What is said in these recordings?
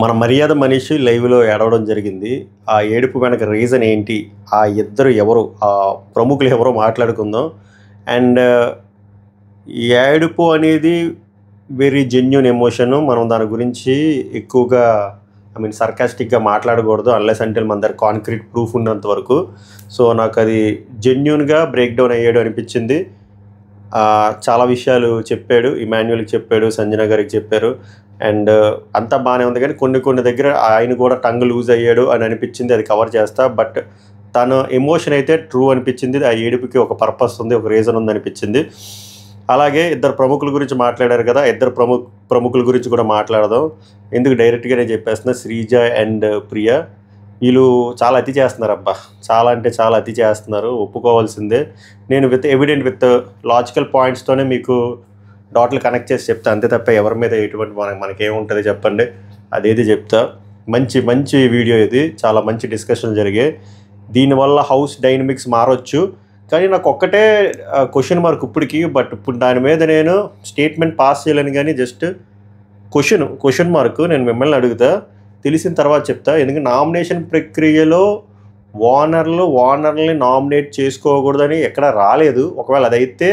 మన మర్యాద మనిషి లైవ్లో ఏడవడం జరిగింది. ఆ ఏడుపు వెనక రీజన్ ఏంటి, ఆ ఇద్దరు ఎవరు, ఆ ప్రముఖులు ఎవరో మాట్లాడుకుందాం. అండ్ ఈ ఏడుపు అనేది వెరీ జెన్యూన్ ఎమోషను. మనం దాని గురించి ఎక్కువగా సర్కాస్టిక్గా మాట్లాడకూడదు అన్లెస్ అంటే మన దగ్గర కాంక్రీట్ ప్రూఫ్ ఉన్నంత వరకు. సో నాకు అది జెన్యూన్గా బ్రేక్ డౌన్ అయ్యాడు అనిపించింది. చాలా విషయాలు చెప్పాడు, ఇమాన్యుయల్కి చెప్పాడు, సంజన గారికి చెప్పారు. అండ్ అంతా బాగానే ఉంది, కానీ కొన్ని దగ్గర ఆయన కూడా టంగ్ లూజ్ అయ్యాడు అని అనిపించింది. అది కవర్ చేస్తా. బట్ తన ఎమోషన్ అయితే ట్రూ అనిపించింది. ఆ ఏడుపుకి ఒక పర్పస్ ఉంది, ఒక రీజన్ ఉంది అనిపించింది. అలాగే ఇద్దరు ప్రముఖుల గురించి మాట్లాడారు కదా, ఇద్దరు ప్రముఖుల గురించి కూడా మాట్లాడదాం. ఎందుకు డైరెక్ట్గానే చెప్పేస్తున్నా. శ్రీజ అండ్ ప్రియా వీళ్ళు చాలా అతి చేస్తున్నారు అబ్బా, చాలా అంటే చాలా అతి చేస్తున్నారు, ఒప్పుకోవాల్సిందే. నేను విత్ లాజికల్ పాయింట్స్తోనే మీకు డాట్లు కనెక్ట్ చేసి చెప్తా, అంతే తప్ప ఎవరి మీద ఎటువంటి మనకేముంటుంది చెప్పండి, అదేది చెప్తా. మంచి వీడియో ఇది, చాలా మంచి డిస్కషన్ జరిగాయి. దీనివల్ల హౌస్ డైనమిక్స్ మారొచ్చు, కానీ నాకు ఒక్కటే క్వశ్చన్ మార్క్ ఇప్పటికి. బట్ ఇప్పుడు దాని మీద నేను స్టేట్మెంట్ పాస్ చేయలేను, కానీ జస్ట్ క్వశ్చన్ మార్క్ నేను మిమ్మల్ని అడుగుతా, తెలిసిన తర్వాత చెప్తా. ఎందుకంటే నామినేషన్ ప్రక్రియలో ఓనర్ని నామినేట్ చేసుకోకూడదని ఎక్కడ రాలేదు. ఒకవేళ అదైతే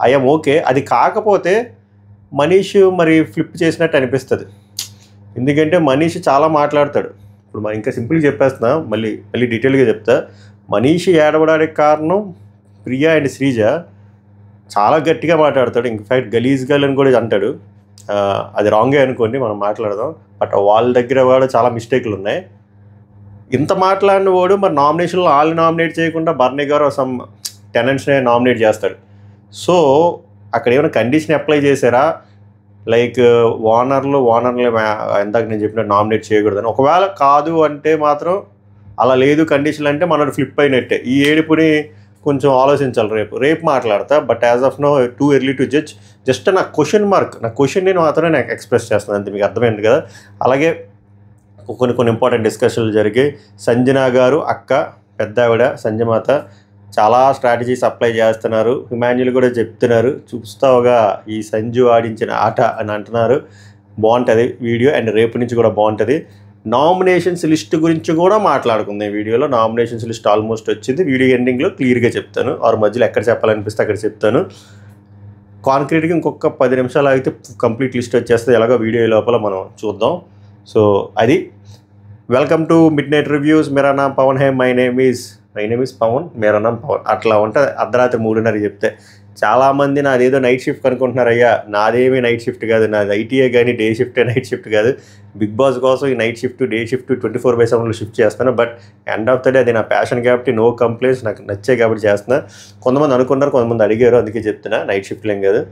ఐఎమ్ ఓకే. అది కాకపోతే మనీష్ మరి ఫ్లిప్ చేసినట్టు అనిపిస్తుంది. ఎందుకంటే మనీష్ చాలా మాట్లాడతాడు. ఇప్పుడు మనం ఇంకా సింపుల్గా చెప్పేస్తున్నా, మళ్ళీ డీటెయిల్గా చెప్తా. మనీష్ ఏడవడానికి కారణం ప్రియా అండ్ శ్రీజ చాలా గట్టిగా మాట్లాడతాడు. ఇన్ఫ్యాక్ట్ గలీజ్ గర్ల్ అని కూడా అంటాడు. అది రాంగే అనుకోండి, మనం మాట్లాడదాం. బట్ వాళ్ళ దగ్గర కూడా చాలా మిస్టేక్లు ఉన్నాయి. ఇంత మాట్లాడిన వాడు మరి నామినేషన్లో వాళ్ళని నామినేట్ చేయకుండా బర్నీ గారు సమ్ టెనెంట్స్ని నామినేట్ చేస్తాడు. సో అక్కడ ఏమైనా కండిషన్ అప్లై చేశారా, లైక్ ఓనర్లు ఇందాక నేను చెప్పినట్టు నామినేట్ చేయకూడదని? ఒకవేళ కాదు అంటే మాత్రం, అలా లేదు కండిషన్లు అంటే మనకు ఫ్లిప్ అయినట్టే. ఈ ఏడుపుని కొంచెం ఆలోచించాలి. రేపు మాట్లాడతా. But as of now too early to judge. Just నా క్వశ్చన్ నేను మాత్రమే నాకు ఎక్స్ప్రెస్ చేస్తున్నాను, అంతే. మీకు అర్థమైంది కదా. అలాగే కొన్ని ఇంపార్టెంట్ డిస్కషన్లు జరిగాయి. సంజన గారు అక్క, పెద్ద ఆవిడ సంజమాత చాలా స్ట్రాటజీస్ అప్లై చేస్తున్నారు. ఇమాన్యుయల్ కూడా చెప్తున్నారు, చూస్తావుగా ఈ సంజు ఆడించిన ఆట అని అంటున్నారు. బాగుంటుంది వీడియో, అండ్ రేపు నుంచి కూడా బాగుంటుంది. నామినేషన్స్ లిస్ట్ గురించి కూడా మాట్లాడుకుందాం వీడియోలో. నామినేషన్స్ లిస్ట్ ఆల్మోస్ట్ వచ్చింది. వీడియో ఎండింగ్లో క్లియర్గా చెప్తాను, ఆరు మధ్యలో ఎక్కడ చెప్పాలనిపిస్తే అక్కడ చెప్తాను. కాంక్రీట్గా ఇంకొక 10 నిమిషాలు ఆగితే కంప్లీట్ లిస్ట్ వచ్చేస్తుంది. ఎలాగో వీడియో లోపల మనం చూద్దాం. సో అది. Welcome to midnight reviews. మేరా నామ్ పవన్ హై, మై నేమ్ ఈజ్ పవన్, మేరా నామ్ పవన్. అట్లా ఉంటుంది అర్ధరాత్రి 3:30 చెప్తే. చాలామంది నాదేదో నైట్ షిఫ్ట్ అనుకుంటున్నారు. అయ్యా నాదేమీ నైట్ షిఫ్ట్ కాదు, నాది ఐటీఏ, కానీ డే షిఫ్టే, నైట్ షిఫ్ట్ కాదు. బిగ్ బాస్ కోసం ఈ night shift, day shift 24/7 shift చేస్తాను. But end of the day అది నా ప్యాషన్ కాబట్టి నో కంప్లైంట్స్, నాకు నచ్చే కాబట్టి చేస్తున్నా. కొంతమంది అనుకున్నారు, కొంతమంది అడిగారు, అందుకే చెప్తున్నా. నైట్ షిఫ్ట్లేం కాదు.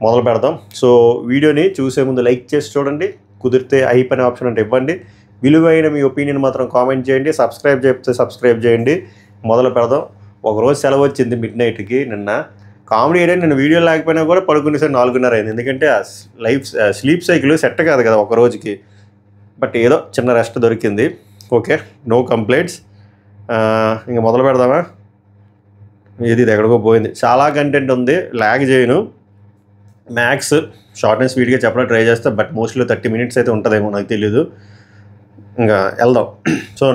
మొదలు పెడదాం. సో వీడియోని చూసే ముందు లైక్ చేసి చూడండి, కుదిరితే హైప్ అనే ఆప్షన్ అంటే ఇవ్వండి. విలువైన మీ ఒపీనియన్ మాత్రం కామెంట్ చేయండి. సబ్స్క్రైబ్ చేయండి. మొదలు పెడదాం. ఒకరోజు సెలవు వచ్చింది మిడ్ నైట్కి నిన్న. కామెడీ ఏంటంటే నేను వీడియో లేకపోయినా కూడా పడుకునేసరికి 4:30 అయింది. ఎందుకంటే ఆ స్లీప్ సైకిల్ సెట్ కాదు కదా ఒక రోజుకి. బట్ ఏదో చిన్న రెస్ట్ దొరికింది. Okay, no complaints. ఇంకా మొదలు పెడదామా? ఇది ఎక్కడికో పోయింది. చాలా కంటెంట్ ఉంది, ల్యాగ్ చేయను. మ్యాక్స్ షార్ట్ అండ్ స్వీట్గా చెప్పడం ట్రై చేస్తా. బట్ మోస్ట్లీ 30 minutes అయితే ఉంటుందేమో, నాకు తెలీదు. ఇంకా వెళ్దాం. సో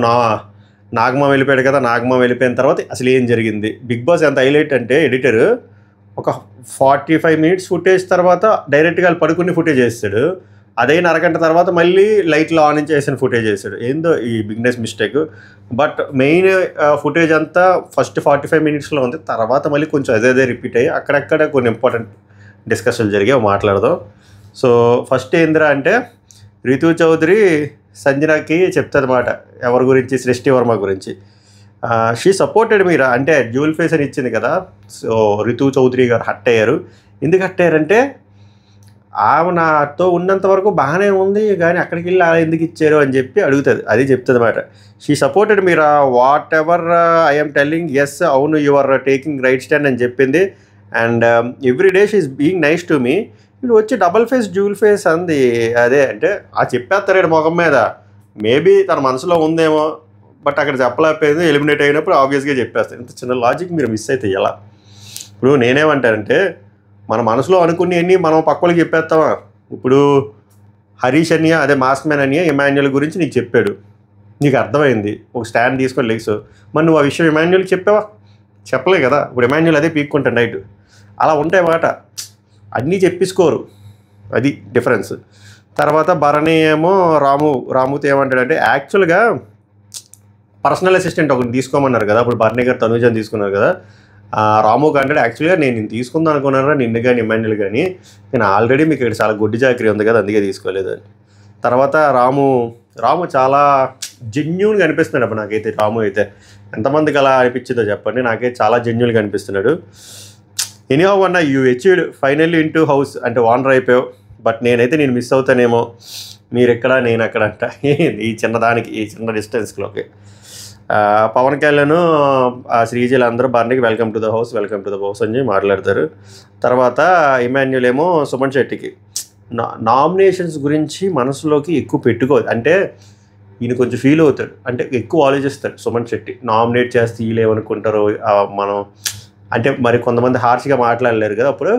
నాగమా వెళ్ళిపోయాడు కదా. నాగమా వెళ్ళిపోయిన తర్వాత అసలు ఏం జరిగింది? బిగ్ బాస్ ఎంత హైలైట్ అంటే, ఎడిటర్ ఒక 45 minutes ఫుటేజ్ తర్వాత డైరెక్ట్గా వాళ్ళు పడుకుని ఫుటేజ్ వేస్తాడు. అదే అరగంట తర్వాత మళ్ళీ లైట్లో ఆన్ చేసిన ఫుటేజ్ వేస్తాడు. ఏందో ఈ bigness mistake. But main footage అంతా ఫస్ట్ 45 minutesలో ఉంది. తర్వాత మళ్ళీ కొంచెం అదే రిపీట్ అయ్యి అక్కడక్కడ కొన్ని ఇంపార్టెంట్ డిస్కషన్లు జరిగాయి, మాట్లాడదాం. సో ఫస్ట్ ఏందిరా అంటే, రితు చౌదరి సంజనకి చెప్తారన్నమాట ఎవరి గురించి, సృష్టి వర్మ గురించి. షీ సపోర్టెడ్ మీరా అంటే డ్యూల్ ఫేస్ అని ఇచ్చింది కదా. సో రితు చౌదరి గారు హట్ అయ్యారు. ఎందుకు హట్ అయ్యారంటే, ఆమె నాతో ఉన్నంత వరకు బాగానే ఉంది, కానీ అక్కడికి వెళ్ళి ఎందుకు ఇచ్చారు అని చెప్పి అడుగుతుంది. అది చెప్తుంది అన్నమాట. షీ సపోర్టెడ్ మీరా, whatever I'm telling, yes అవును, you are taking right stand అని చెప్పింది. And every day she is being nice to me. ఇప్పుడు వచ్చి డబల్ ఫేస్, డ్యూల్ ఫేస్ అంది. అదే అంటే చెప్పేస్తారేడు ముఖం మీద. మేబీ తన మనసులో ఉందేమో, బట్ అక్కడ చెప్పలేకపోయింది. ఎలిమినేట్ అయినప్పుడు ఆబ్వియస్గా చెప్పేస్తాను. ఇంత చిన్న లాజిక్ మీరు మిస్ అయితే ఎలా? ఇప్పుడు నేనేమంటానంటే, మన మనసులో అనుకునేవన్నీ మనం పక్కలకి చెప్పేస్తామా? ఇప్పుడు హరీష్ అనియా అదే మాస్క్ మ్యాన్ అనియా ఇమాన్యుల్ గురించి నీకు చెప్పాడు, నీకు అర్థమైంది, ఒక స్టాండ్ తీసుకొని లెగ్స్. మరి నువ్వు ఆ విషయం ఇమాన్యుల్కి చెప్పావా? చెప్పలే కదా. ఇప్పుడు ఇమాన్యుల్ అదే పీక్కుంటాడు నైట్. అలా ఉంటాయి మాట, అన్నీ చెప్పిసుకోరు, అది డిఫరెన్స్. తర్వాత భరణి ఏమో రాముతో ఏమంటాడంటే, యాక్చువల్గా పర్సనల్ అసిస్టెంట్ ఒకటి తీసుకోమన్నారు కదా, అప్పుడు భరణి గారు తనుజని తీసుకున్నారు కదా. రాముకి అంటాడు, యాక్చువల్గా నేను తీసుకుందాం అనుకున్నారా నిన్ను కానీ ఇమాన్యుల్ కానీ, నేను ఆల్రెడీ మీకు ఇక్కడ చాలా గుడ్డి చాకరీ ఉంది కదా, అందుకే తీసుకోలేదు అని. తర్వాత రాము చాలా జెన్యూన్గా అనిపిస్తున్నాడు అప్పుడు నాకైతే. రాము అయితే ఎంతమందికి అలా అనిపించిందో చెప్పండి, నాకైతే చాలా జెన్యూన్గా అనిపిస్తున్నాడు. ఎనీహౌ అన్న you achieved finally into house, అంటే ఓనర్ అయిపోయావు. బట్ నేనైతే నేను మిస్ అవుతానేమో, మీరు ఎక్కడ నేను అక్కడ అంట, ఈ చిన్నదానికి ఈ చిన్న డిస్టెన్స్లోకి. పవన్ కళ్యాణ్ శ్రీజీలు అందరూ భరణికి వెల్కమ్ టు ద హౌస్ అని చెప్పి మాట్లాడతారు. తర్వాత ఇమాన్యుల్ ఏమో సుమన్ శెట్టికి నామినేషన్స్ గురించి మనసులోకి ఎక్కువ పెట్టుకోదు, అంటే ఈయన కొంచెం ఫీల్ అవుతాడు, అంటే ఎక్కువ ఆలోచిస్తాడు సుమన్ శెట్టి. నామినేట్ చేస్తే వీళ్ళేమనుకుంటారో మనం, అంటే మరి కొంతమంది హార్ష్గా మాట్లాడలేరు కదా. అప్పుడు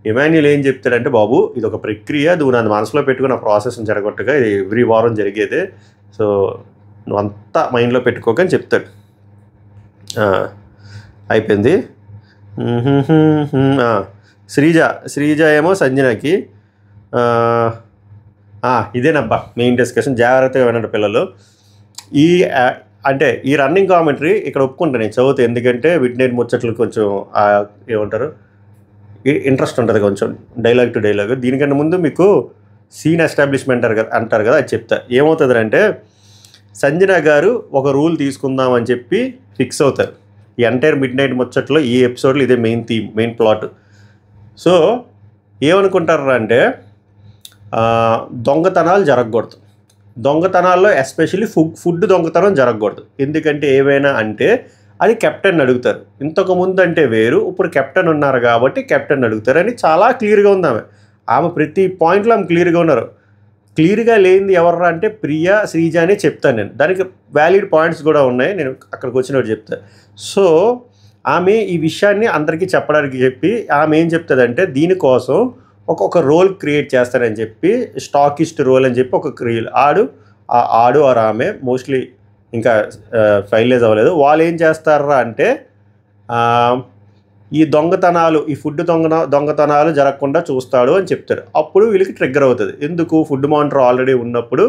ఇమాన్యుల్ ఏం చెప్తాడంటే, బాబు ఇది ఒక ప్రక్రియ, నువ్వు నన్ను మనసులో పెట్టుకున్న ప్రాసెస్ని జరగొట్టగా, ఇది ఎవ్రీ వారం జరిగేదే, సో నువ్వు అంతా మైండ్లో పెట్టుకోకని చెప్తాడు. అయిపోయింది. శ్రీజ ఏమో సంజనకి ఇదేనబ్బా మెయిన్ డిస్కషన్, జాగ్రత్తగా వినండి పిల్లలు. అంటే ఈ రన్నింగ్ కామెంటరీ ఇక్కడ ఒప్పుకుంటాను నేను చదువుతాను, ఎందుకంటే మిడ్నైట్ ముచ్చట్లు కొంచెం ఏమంటారు ఇంట్రెస్ట్ ఉంటుంది కొంచెం, డైలాగ్ టు డైలాగ్. దీనికన్నా ముందు మీకు సీన్ ఎస్టాబ్లిష్మెంట్ అంటారు కదా, అది చెప్తా. ఏమవుతుంది అంటే, సంజన గారు ఒక రూల్ తీసుకుందామని చెప్పి ఫిక్స్ అవుతారు. ఈ ఎంటైర్ మిడ్నైట్ ముచ్చట్లో ఈ ఎపిసోడ్లో ఇదే main theme, main plot. So ఏమనుకుంటారు అంటే, దొంగతనాలు జరగకూడదు, దొంగతనాల్లో ఎస్పెషల్లీ ఫుడ్ దొంగతనం జరగకూడదు. ఎందుకంటే ఏవైనా అంటే అది కెప్టెన్ అడుగుతారు, ఇంతకుముందు అంటే వేరు, ఇప్పుడు కెప్టెన్ ఉన్నారు కాబట్టి కెప్టెన్ అడుగుతారు అని చాలా క్లియర్గా ఉంది ఆమె ప్రతి పాయింట్లో ఆమె క్లియర్గా ఉన్నారు. క్లియర్గా లేనిది ఎవర్రా అంటే ప్రియా శ్రీజ అనే చెప్తాను నేను, దానికి వ్యాలిడ్ పాయింట్స్ కూడా ఉన్నాయి, నేను అక్కడికి వచ్చినట్టు చెప్తాను. సో ఆమె ఈ విషయాన్ని అందరికీ చెప్పడానికి చెప్పి ఆమె ఏం చెప్తుందంటే, దీనికోసం ఒక రోల్ క్రియేట్ చేస్తారని చెప్పి, స్టాకిస్ట్ రోల్ అని చెప్పి ఒక ఆడు ఆర్ ఆమె మోస్ట్లీ ఇంకా ఫైనలైజ్ అవ్వలేదు. వాళ్ళు ఏం చేస్తారా అంటే, ఈ దొంగతనాలు, ఈ ఫుడ్ దొంగతనాలు జరగకుండా చూస్తాడు అని చెప్తారు. అప్పుడు వీళ్ళకి ట్రిగ్గర్ అవుతుంది, ఎందుకు ఫుడ్ మానిటర్ ఆల్రెడీ ఉన్నప్పుడు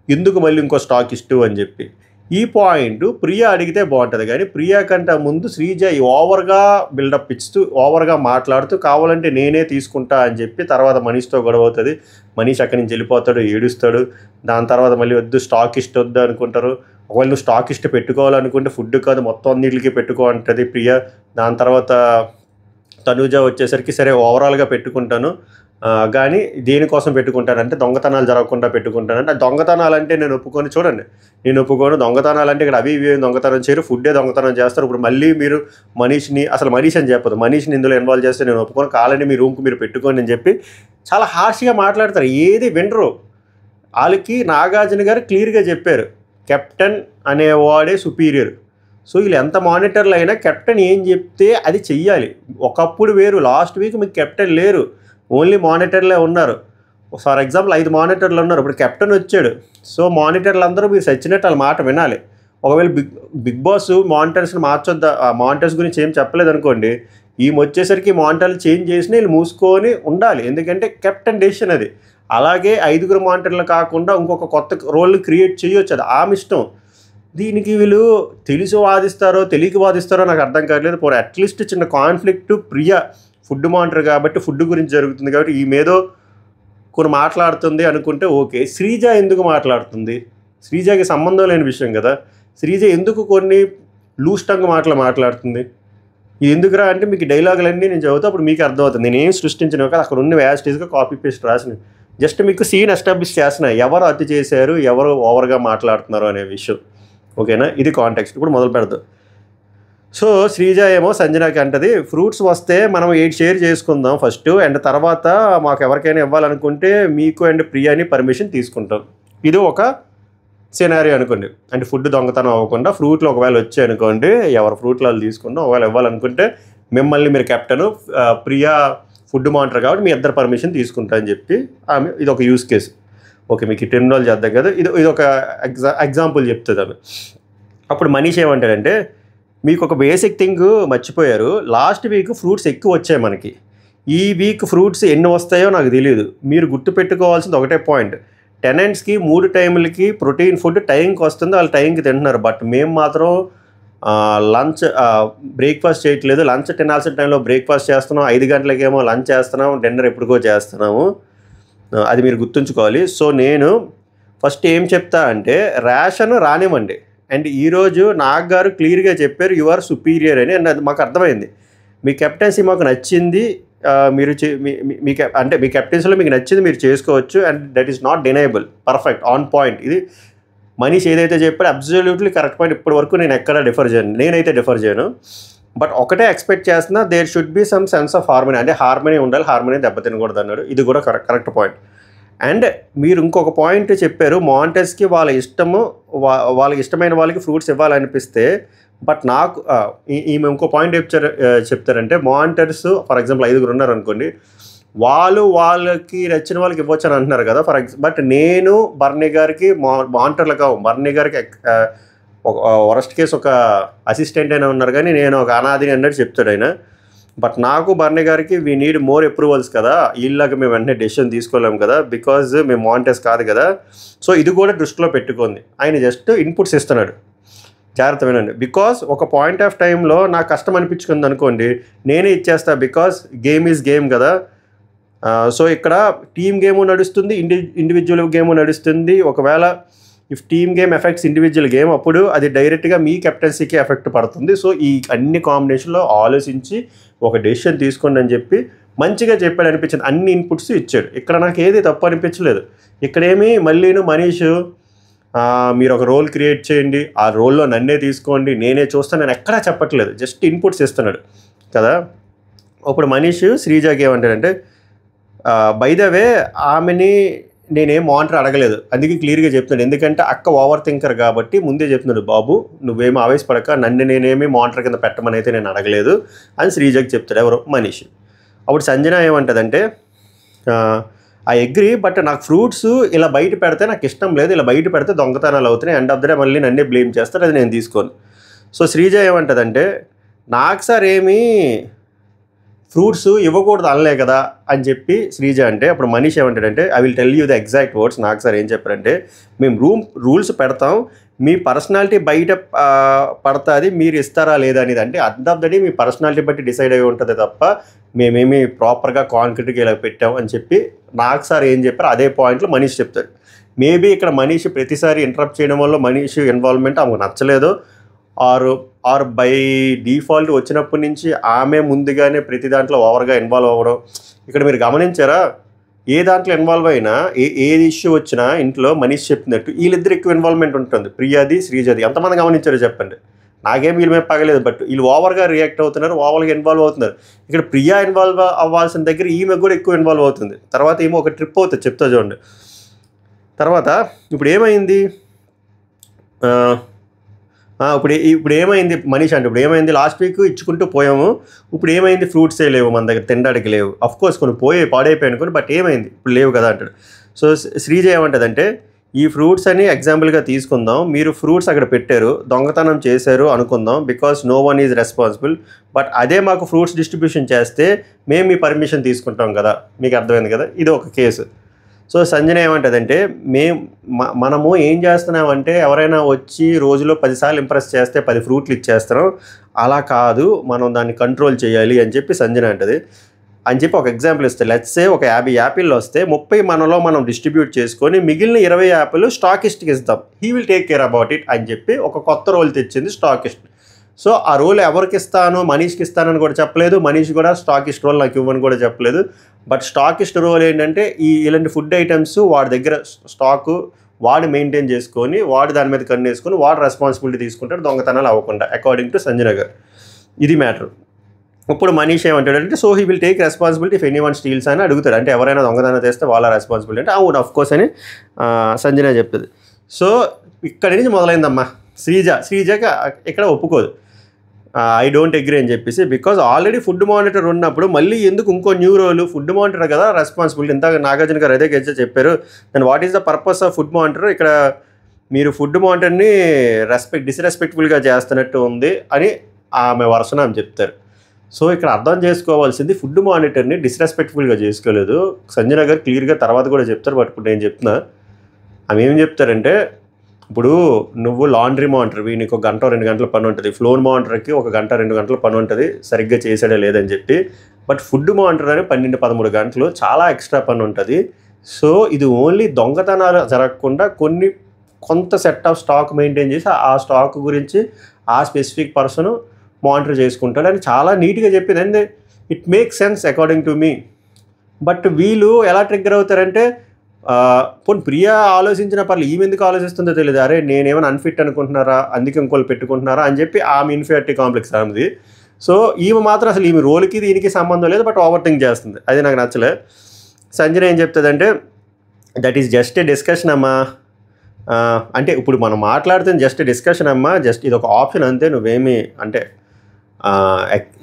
ఎందుకు మళ్ళీ ఇంకో స్టాక్ ఇస్తూ అని చెప్పి. ఈ పాయింట్ ప్రియా అడిగితే బాగుంటుంది, కానీ ప్రియా కంటే ముందు శ్రీజ ఓవర్గా బిల్డప్ ఇస్తూ ఓవర్గా మాట్లాడుతూ కావాలంటే నేనే తీసుకుంటా అని చెప్పి తర్వాత మనీష్తో గొడవ అవుతుంది. మనీష్ అక్కడి నుంచి వెళ్ళిపోతాడు, ఏడుస్తాడు. దాని తర్వాత మళ్ళీ వద్దు స్టాకిస్ట్ వద్దు అనుకుంటారు. ఒకవేళ నువ్వు స్టాకిస్ట్ పెట్టుకోవాలనుకుంటే ఫుడ్ కాదు మొత్తం అన్నిటికీ పెట్టుకో అంటుంది ప్రియా. దాని తర్వాత తనూజ వచ్చేసరికి సరే ఓవరాల్గా పెట్టుకుంటాను, కానీ దేనికోసం పెట్టుకుంటానంటే దొంగతనాలు జరగకుండా పెట్టుకుంటానంటే, దొంగతనాలు అంటే నేను ఒప్పుకొని చూడండి, నేను ఒప్పుకోను. దొంగతనాలు అంటే ఇక్కడ అవి ఇవి దొంగతనం చేయరు, ఫుడ్డే దొంగతనం చేస్తారు. ఇప్పుడు మళ్ళీ మీరు మనీష్ని, అసలు మనీష్ అని చెప్పదు, మనీష్ని ఇందులో ఇన్వాల్వ్ చేస్తే నేను ఒప్పుకొని, కావాలని మీ రూమ్కి మీరు పెట్టుకోండి అని చెప్పి చాలా హార్ష్గా మాట్లాడతారు, ఏది వినరు. వాళ్ళకి నాగార్జున గారు క్లియర్గా చెప్పారు, కెప్టెన్ అనేవాడే సుపీరియర్. సో వీళ్ళు ఎంత మానిటర్లు అయినా కెప్టెన్ ఏం చెప్తే అది చెయ్యాలి. ఒకప్పుడు వేరు, లాస్ట్ వీక్ మీకు కెప్టెన్ లేరు, ఓన్లీ మానిటర్లే ఉన్నారు. ఫర్ ఎగ్జాంపుల్ 5 మానిటర్లు ఉన్నారు, ఇప్పుడు కెప్టెన్ వచ్చాడు. సో మానిటర్లు అందరూ మీరు సచ్చినట్టు వాళ్ళ మాట వినాలి. ఒకవేళ బిగ్ బాస్ మానిటర్స్ని మార్చొద్దా, మానిటర్స్ గురించి ఏం చెప్పలేదు అనుకోండి, ఈమె వచ్చేసరికి మానిటర్లు చేంజ్ చేసినా వీళ్ళు మూసుకొని ఉండాలి, ఎందుకంటే కెప్టెన్ డెసిషన్ అది. అలాగే 5 మానిటర్లు కాకుండా ఇంకొక కొత్త రోల్ క్రియేట్ చేయొచ్చు, అది ఆమె ఇష్టం. దీనికి వీళ్ళు తెలిసి వాదిస్తారో తెలియక వాదిస్తారో నాకు అర్థం కావట్లేదు. పోనీ అట్లీస్ట్ చిన్న కాన్ఫ్లిక్ట్ ప్రియా ఫుడ్ మానిటర్ కాబట్టి ఫుడ్ గురించి జరుగుతుంది కాబట్టి ఈ మీదో కొన్ని మాట్లాడుతుంది అనుకుంటే ఓకే. శ్రీజ ఎందుకు మాట్లాడుతుంది? శ్రీజకి సంబంధం లేని విషయం కదా. శ్రీజ ఎందుకు కొన్ని లూజ్ టంగ్ మాట్లాడుతుంది? ఇది ఎందుకురా అంటే మీకు డైలాగులన్నీ నేను చదువుతా అప్పుడు మీకు అర్థమవుతుంది. నేనేం సృష్టించిన కదా, అక్కడ ఉన్న యాస్టీస్గా కాపీ పేస్ట్ రాసిన, జస్ట్ మీకు సీన్ ఎస్టాబ్లిష్ చేసిన, ఎవరు అతి చేశారు, ఎవరు ఓవర్గా మాట్లాడుతున్నారు అనే విషయం. ఓకేనా, ఇది కాంటెక్స్ట్. ఇప్పుడు మొదలు పెడదాం. సో శ్రీజ ఏమో సంజనాకి అంటది, ఫ్రూట్స్ వస్తే మనం 8 షేర్ చేసుకుందాం ఫస్ట్, అండ్ తర్వాత మాకు ఎవరికైనా ఇవ్వాలనుకుంటే మీకు అండ్ ప్రియాని పర్మిషన్ తీసుకుంటాం. ఇది ఒక సినారియో అనుకోండి, అంటే ఫుడ్ దొంగతనం అవ్వకుండా ఫ్రూట్లు ఒకవేళ వచ్చాయి అనుకోండి, ఎవరు ఫ్రూట్లు వాళ్ళు తీసుకుంటాం. ఒకవేళ ఇవ్వాలనుకుంటే మిమ్మల్ని మీరు కెప్టెన్, ప్రియా ఫుడ్ మానిటర్ కాబట్టి మీ ఇద్దరు పర్మిషన్ తీసుకుంటా అని చెప్పి ఆమె, ఇది ఒక యూస్ కేసు. ఓకే మీకు ఈ 10 రోజులు చేద్దాం కదా, ఇది ఒక ఎగ్జాంపుల్ చెప్తుంది ఆమె. అప్పుడు మనీష్ ఏమంటాడంటే, మీకు ఒక బేసిక్ థింగ్ మర్చిపోయారు, లాస్ట్ వీక్ ఫ్రూట్స్ ఎక్కువ వచ్చాయి మనకి, ఈ వీక్ ఫ్రూట్స్ ఎన్ని వస్తాయో నాకు తెలియదు. మీరు గుర్తుపెట్టుకోవాల్సింది ఒకటే పాయింట్, టెనెంట్స్కి 3 టైంలకి ప్రోటీన్ ఫుడ్ టైంకి వస్తుంది, వాళ్ళు టైంకి తింటున్నారు. బట్ మేము మాత్రం లంచ్ బ్రేక్ఫాస్ట్ చేయట్లేదు, లంచ్ తినాల్సిన టైంలో బ్రేక్ఫాస్ట్ చేస్తున్నాం, 5 గంటలకేమో లంచ్ చేస్తున్నాం, డిన్నర్ ఎప్పుడుకో చేస్తున్నాము. అది మీరు గుర్తుంచుకోవాలి. సో నేను ఫస్ట్ ఏం చెప్తా అంటే, రేషన్ రానివ్వండి. అండ్ ఈరోజు నాగ్ గారు క్లియర్గా చెప్పారు యు ఆర్ సుపీరియర్ అని, అండ్ అది మాకు అర్థమైంది. మీ కెప్టెన్సీ మాకు నచ్చింది, మీరు అంటే మీ కెప్టెన్సీలో మీకు నచ్చింది మీరు చేసుకోవచ్చు, and that is not deniable, perfect, on point. ఇది మనీష్ ఏదైతే చెప్పాడో అబ్సల్యూట్లీ కరెక్ట్ పాయింట్. ఇప్పటి వరకు నేను ఎక్కడ నేనైతే డిఫర్ చేయను. బట్ ఒకటే ఎక్స్పెక్ట్ చేస్తున్నా, there should be some sense of harmony, అంటే హార్మనీ ఉండాలి, హార్మనీ దెబ్బతినకూడదు అన్నాడు. ఇది కూడా కరెక్ట్ పాయింట్. అండ్ మీరు ఇంకొక పాయింట్ చెప్పారు, మాంటెస్కి వాళ్ళకి ఇష్టమైన వాళ్ళకి ఫ్రూట్స్ ఇవ్వాలనిపిస్తే, బట్ నాకు ఈమె ఇంకో పాయింట్ చెప్తారంటే, మాంటర్స్ ఫర్ ఎగ్జాంపుల్ 5 ఉన్నారు అనుకోండి, వాళ్ళకి నచ్చిన వాళ్ళకి ఇవ్వచ్చు అని అంటున్నారు కదా. బట్ నేను బర్నీ గారికి మాంటర్లు కావు, బర్నీ గారికి వరస్ట్ కేసు ఒక అసిస్టెంట్ అయినా ఉన్నారు, కానీ నేను ఒక అనాథిని అన్నట్టు చెప్తాడు ఆయన. బట్ నాకు బర్నీ గారికి వీ నీడ్ మోర్ అప్రూవల్స్ కదా, వీళ్ళకి మేము వెంటనే డెసిషన్ తీసుకోలేము కదా, బికాజ్ మేము మాంటెస్ కాదు కదా. సో ఇది కూడా దృష్టిలో పెట్టుకుంది. ఆయన జస్ట్ ఇన్పుట్స్ ఇస్తున్నాడు, జాగ్రత్త వినండి. బికాజ్ ఒక పాయింట్ ఆఫ్ టైంలో నాకు కష్టం అనిపించుకుంది అనుకోండి, నేనే ఇచ్చేస్తా, బికాజ్ గేమ్ ఈజ్ గేమ్ కదా. సో ఇక్కడ టీమ్ గేము నడుస్తుంది, ఇండివిజువల్ గేము నడుస్తుంది. ఒకవేళ if team game effects individual game, అప్పుడు అది డైరెక్ట్గా మీ కెప్టెన్సీకి ఎఫెక్ట్ పడుతుంది. సో ఈ అన్ని కాంబినేషన్లో ఆలోచించి ఒక డెసిషన్ తీసుకోండి అని చెప్పి మంచిగా చెప్పాడు అనిపించింది. అన్ని ఇన్పుట్స్ ఇచ్చాడు. ఇక్కడ నాకు ఏది తప్పు అనిపించలేదు. ఇక్కడేమి మళ్ళీను మనీష్ మీరు ఒక రోల్ క్రియేట్ చేయండి, ఆ రోల్లో నన్నే తీసుకోండి, నేనే చూస్తాను, నేను ఎక్కడా చెప్పట్లేదు, జస్ట్ ఇన్పుట్స్ ఇస్తున్నాడు కదా. ఇప్పుడు మనీష్ శ్రీజాకి ఏమంటాడంటే, బై ద వే ఆమెని నేనేం మానిటర్ అడగలేదు, అందుకే క్లియర్గా చెప్తున్నాడు. ఎందుకంటే అక్క ఓవర్ థింకర్ కాబట్టి ముందే చెప్తున్నాడు, బాబు నువ్వేమో ఆవేశపడక, నన్ను నేనేమి మానిటర్ కింద పెట్టమని అయితే నేను అడగలేదు అని శ్రీజాకి చెప్తాడు ఎవరు, మనీష్. అప్పుడు సంజన ఏమంటుందంటే, ఐ అగ్రీ, బట్ నాకు ఫ్రూట్స్ ఇలా బయట పెడితే నాకు ఇష్టం లేదు, ఇలా బయట పెడితే దొంగతనాలు అవుతున్నాయి, ఎండ్ ఆఫ్ ద డే మళ్ళీ నన్నే బ్లేమ్ చేస్తారు, అది నేను తీసుకోను. సో శ్రీజ ఏమంటుందంటే, నాకు సార్ ఏమీ ఫ్రూట్స్ ఇవ్వకూడదు అనలే కదా అని చెప్పి శ్రీజ అంటే, అప్పుడు మనీష్ ఏమంటాడంటే, I will tell you the exact words. నాకు సార్ ఏం చెప్పారంటే, మేము రూల్స్ పెడతాం, మీ పర్సనాలిటీ బయట పడుతుంది, మీరు ఇస్తారా లేదా అనేది. అంటే at of the day me personality బట్టి డిసైడ్ అయి ఉంటుంది తప్ప మేమేమి ప్రాపర్గా కాన్క్రీట్గా ఇలా పెట్టాం అని చెప్పి నాకు సార్ ఏం చెప్పారు అదే పాయింట్లో మనీష్ చెప్తాడు. మేబీ ఇక్కడ మనీష్ ప్రతిసారి ఇంటరప్ట్ చేయడం వల్ల మనీష్ ఇన్వాల్వ్మెంట్ ఆమెకు నచ్చలేదు, ఆర్ బై డిఫాల్ట్ వచ్చినప్పటి నుంచి ఆమె ముందుగానే ప్రతి దాంట్లో ఓవర్గా ఇన్వాల్వ్ అవ్వడం. ఇక్కడ మీరు గమనించారా, ఏ దాంట్లో ఇన్వాల్వ్ అయినా ఏది ఇష్యూ వచ్చినా ఇంట్లో మనీష్ చెప్పినట్టు వీళ్ళిద్దరు ఎక్కువ ఇన్వాల్వ్మెంట్ ఉంటుంది, ప్రియాది శ్రీజది. ఎంతమంది గమనించారో చెప్పండి. నాకేం వీళ్ళ మీద పగలేదు, బట్ వీళ్ళు ఓవర్గా రియాక్ట్ అవుతున్నారు, ఓవర్గా ఇన్వాల్వ్ అవుతున్నారు. ఇక్కడ ప్రియా ఇన్వాల్వ్ అవ్వాల్సిన దగ్గర ఈమె కూడా ఎక్కువ ఇన్వాల్వ్ అవుతుంది. తర్వాత ఏమో ఒక ట్రిప్ అవుతుంది, చెప్తా చూడండి. తర్వాత ఇప్పుడు ఏమైంది, ఇప్పుడు ఏమైంది మనీష్ అంటే, ఇప్పుడు ఏమైంది, లాస్ట్ వీక్ ఇచ్చుకుంటూ పోయాము, ఇప్పుడు ఏమైంది, ఫ్రూట్సే లేవు మన దగ్గర తినడానికి లేవు. అఫ్కోర్స్ కొన్ని పాడైపోయాయి అనుకోండి, బట్ ఏమైంది, ఇప్పుడు లేవు కదా అంటాడు. సో శ్రీజ ఏమంటుందంటే, ఈ ఫ్రూట్స్ అని ఎగ్జాంపుల్గా తీసుకుందాం, మీరు ఫ్రూట్స్ అక్కడ పెట్టారు, దొంగతనం చేశారు అనుకుందాం, because no one is responsible. But అదే మాకు ఫ్రూట్స్ డిస్ట్రిబ్యూషన్ చేస్తే మేము మీ పర్మిషన్ తీసుకుంటాం కదా, మీకు అర్థమైంది కదా, ఇది ఒక కేసు. సో సంజన ఏమంటుందంటే, మనము ఏం చేస్తున్నామంటే, ఎవరైనా వచ్చి రోజులో 10 సార్లు ఇంప్రెస్ చేస్తే 10 ఫ్రూట్లు ఇచ్చేస్తున్నాం, అలా కాదు, మనం దాన్ని కంట్రోల్ చేయాలి అని చెప్పి సంజన అంటది. అని చెప్పి ఒక ఎగ్జాంపుల్ ఇస్తే, లెట్స్ సే ఒక 50 యాపిల్ వస్తే 30 మనలో మనం డిస్ట్రిబ్యూట్ చేసుకొని మిగిలిన 20 యాపిల్ స్టాకిస్ట్కి ఇస్తాం, he will take care about it అని చెప్పి ఒక కొత్త రోల్ తెచ్చింది స్టాకిస్ట్. సో ఆ రోల్ ఎవరికి ఇస్తాను, మనీష్కి ఇస్తానని కూడా చెప్పలేదు, మనీష్ కూడా స్టాకిస్ట్ రోల్ నాకు ఇవ్వని కూడా చెప్పలేదు. బట్ స్టాకిస్ట్ రోల్ ఏంటంటే, ఇలాంటి ఫుడ్ ఐటమ్స్ వాడి దగ్గర స్టాకు వాడు మెయింటైన్ చేసుకొని, వాడు దాని మీద కన్ను వేసుకొని, వాడు రెస్పాన్సిబిలిటీ తీసుకుంటాడు దొంగతనాలు అవ్వకుండా, అకార్డింగ్ టు సంజన గారు. ఇది మ్యాటర్. ఇప్పుడు మనీష్ ఏమంటాడంటే, so he will take responsibility if any one steals అని అడుగుతాడు. అంటే ఎవరైనా దొంగతనం చేస్తే వాళ్ళ రెస్పాన్సిబిలిటీ అంటే, అవును అఫ్ కోర్స్ అని సంజన చెప్తుంది. సో ఇక్కడి నుంచి మొదలైందమ్మా. శ్రీజకి ఇక్కడ ఒప్పుకోదు. ఐ డోంట్ అగ్రీ అని చెప్పేసి, బికాజ్ ఆల్రెడీ ఫుడ్ మానిటర్ ఉన్నప్పుడు మళ్ళీ ఎందుకు ఇంకో న్యూ రోల్? ఫుడ్ మానిటర్ కదా రెస్పాన్సిబిలిటీ. ఇంత నాగార్జున గారు అదే చెప్పారు. Then what is the purpose of food monitor? ఇక్కడ మీరు ఫుడ్ మానిటర్ని డిస్రెస్పెక్ట్ఫుల్గా చేస్తున్నట్టు ఉంది అని ఆమె వర్షన్ ఆమె చెప్తారు. సో ఇక్కడ అర్థం చేసుకోవాల్సింది, ఫుడ్ మానిటర్ని డిస్రెస్పెక్ట్ఫుల్గా చేసుకోలేదు. సంజన గారు క్లియర్గా తర్వాత కూడా చెప్తారు. బట్ ఇప్పుడు నేను చెప్తున్నా, ఆమె ఏం చెప్తారంటే, ఇప్పుడు నువ్వు లాండ్రీ మానిటర్వి, నీకు 1 గంట 2 గంటల పని ఉంటుంది. ఫ్లోర్ మానిటర్కి 1 గంట 2 గంటల పని ఉంటుంది, సరిగ్గా చేసాడే లేదని చెప్పి. బట్ ఫుడ్ మానిటర్ అని 12-13 గంటలు చాలా ఎక్స్ట్రా పని ఉంటుంది. సో ఇది ఓన్లీ దొంగతనాలు జరగకుండా కొంత సెట్ ఆఫ్ స్టాక్ మెయింటైన్ చేసి ఆ స్టాక్ గురించి ఆ స్పెసిఫిక్ పర్సన్ మానిటర్ చేసుకుంటాడు అని చాలా నీట్గా చెప్పింది. And it make sense according to me. But వీళ్ళు ఎలా ట్రిగ్గర్ అవుతారంటే, పోనీ ప్రియా ఆలోచించిన పర్లేదు, ఈమె ఎందుకు ఆలోచిస్తుందో తెలియదు. అరే నేనేమైనా అన్ఫిట్ అనుకుంటున్నారా, అందుకే ఇంకోళ్ళు పెట్టుకుంటున్నారా అని చెప్పి ఆమె ఇన్ఫీరియారిటీ కాంప్లెక్స్ ఆమెది. సో ఈమె మాత్రం అసలు ఈమె రోల్కి దీనికి సంబంధం లేదు, బట్ ఓవర్ థింక్ చేస్తుంది. అది నాకు నచ్చలే. సంజన ఏం చెప్తుందంటే, that is just a discussion అమ్మా. అంటే ఇప్పుడు మనం మాట్లాడుతుంది జస్ట్ డిస్కషన్ అమ్మా, జస్ట్ ఇది ఒక ఆప్షన్ అంతే, నువ్వేమి అంటే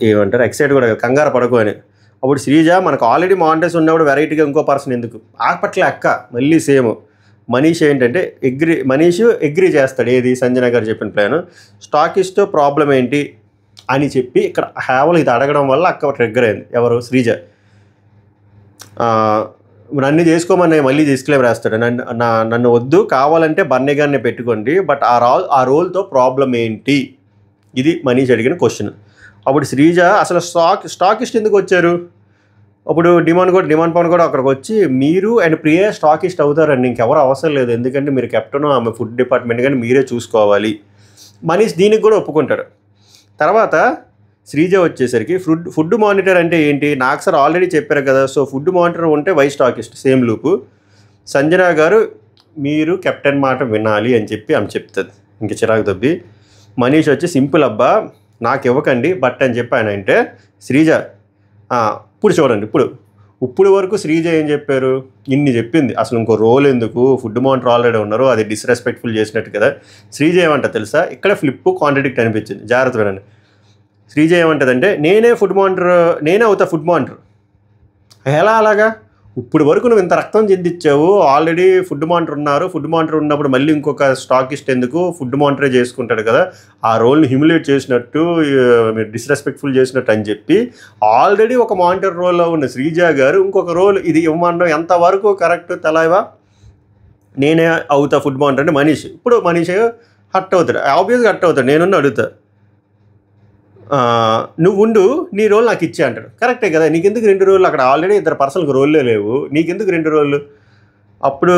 ఏమంటారు ఎక్సైట్ కూడా కంగారు పడకు అని. అప్పుడు శ్రీజ, మనకు ఆల్రెడీ మానిటర్స్ ఉన్నప్పుడు వెరైటీగా ఇంకో పర్సన్ ఎందుకు? ఆ పట్ల అక్క మళ్ళీ సేమ్. మనీష్ ఏంటంటే మనీష్ అగ్రీ చేస్తాడు ఏది సంజన గారు చెప్పిన ప్లాన్. స్టాకిస్ట్ ప్రాబ్లం ఏంటి అని చెప్పి ఇక్కడ హ్యావల్ ఇది అడగడం వల్ల అక్క ట్రిగ్గర్ అయింది. ఎవరు? శ్రీజ. నన్ను చేసుకోమని మళ్ళీ డిస్క్లైమర్ రాస్తాడు. నన్ను వద్దు, కావాలంటే బర్నీ గారిని పెట్టుకోండి, బట్ ఆ రోల్తో ప్రాబ్లం ఏంటి? ఇది మనీష్ అడిగిన క్వశ్చన్. అప్పుడు శ్రీజ, అసలు స్టాకిస్ట్ ఎందుకు వచ్చారు? అప్పుడు డిమాండ్ పవన్ కూడా అక్కడికి వచ్చి, మీరు అండ్ ప్రియా స్టాకిస్ట్ అవుతారండి, ఇంకెవరు అవసరం లేదు, ఎందుకంటే మీరు కెప్టెన్, ఆమె ఫుడ్ డిపార్ట్మెంట్ కానీ మీరే చూసుకోవాలి. మనీష్ దీనికి కూడా ఒప్పుకుంటాడు. తర్వాత శ్రీజ వచ్చేసరికి ఫుడ్ మానిటర్ అంటే ఏంటి? నాకు సార్ ఆల్రెడీ చెప్పారు కదా, సో ఫుడ్ మానిటర్ ఉంటే why stockist, same loop. Sanjana garu, మీరు కెప్టెన్ మాట వినాలి అని చెప్పి ఆమె చెప్తుంది. ఇంక చిరాకు దబ్బి మనీష్ వచ్చి, సింపుల్ అబ్బా, నాకు ఇవ్వకండి బట్ అని చెప్పి ఆయన అంటే, శ్రీజ ఇప్పుడు చూడండి, ఇప్పుడు వరకు శ్రీజ ఏం చెప్పారు? ఇన్ని చెప్పింది, అసలు ఇంకో రోల్ ఎందుకు, ఫుడ్ మానిటర్ ఆల్రెడీ ఉన్నారు, అది డిస్రెస్పెక్ట్ఫుల్ చేసినట్టు కదా. శ్రీజ ఏమంట తెలుసా? ఇక్కడ ఫ్లిప్ కాంట్రడిక్ట్ అనిపించింది, జాగ్రత్త వినండి. శ్రీజ ఏమంటుందంటే, నేనే అవుతా ఫుడ్ మానిటర్. ఎలా అలాగా? ఇప్పుడు వరకు నువ్వు ఇంత రక్తం చెందించావు, ఆల్రెడీ ఫుడ్ మానిటర్ ఉన్నారు, ఫుడ్ మానిటర్ ఉన్నప్పుడు మళ్ళీ ఇంకొక స్టాకిస్ట్ ఎందుకు? ఫుడ్ మానిటరే చేసుకుంటాడు కదా, ఆ రోల్ని హ్యూమిలేట్ చేసినట్టు, మీరు డిస్రెస్పెక్ట్ఫుల్ చేసినట్టు అని చెప్పి ఆల్రెడీ ఒక మానిటర్ రోల్లో ఉన్న శ్రీజ గారు ఇంకొక రోల్ ఇది ఇవ్వమండం ఎంతవరకు కరెక్ట్? తెలవా? నేనే అవుతా ఫుడ్ మానిటర్ అంటే ఇప్పుడు మనీష్ హట్ అవుతాడు, ఆబ్వియస్గా హట్ అవుతాడు. నేనున్న అడుగుతా, నువ్వు ఉండు, నీ రోల్ నాకు ఇచ్చే అంటాడు. కరెక్టే కదా, నీకెందుకు 2 రోళ్ళు? అక్కడ ఆల్రెడీ 2 పర్సన్కి రోల్లే లేవు, నీకెందుకు 2 రోళ్ళు? అప్పుడు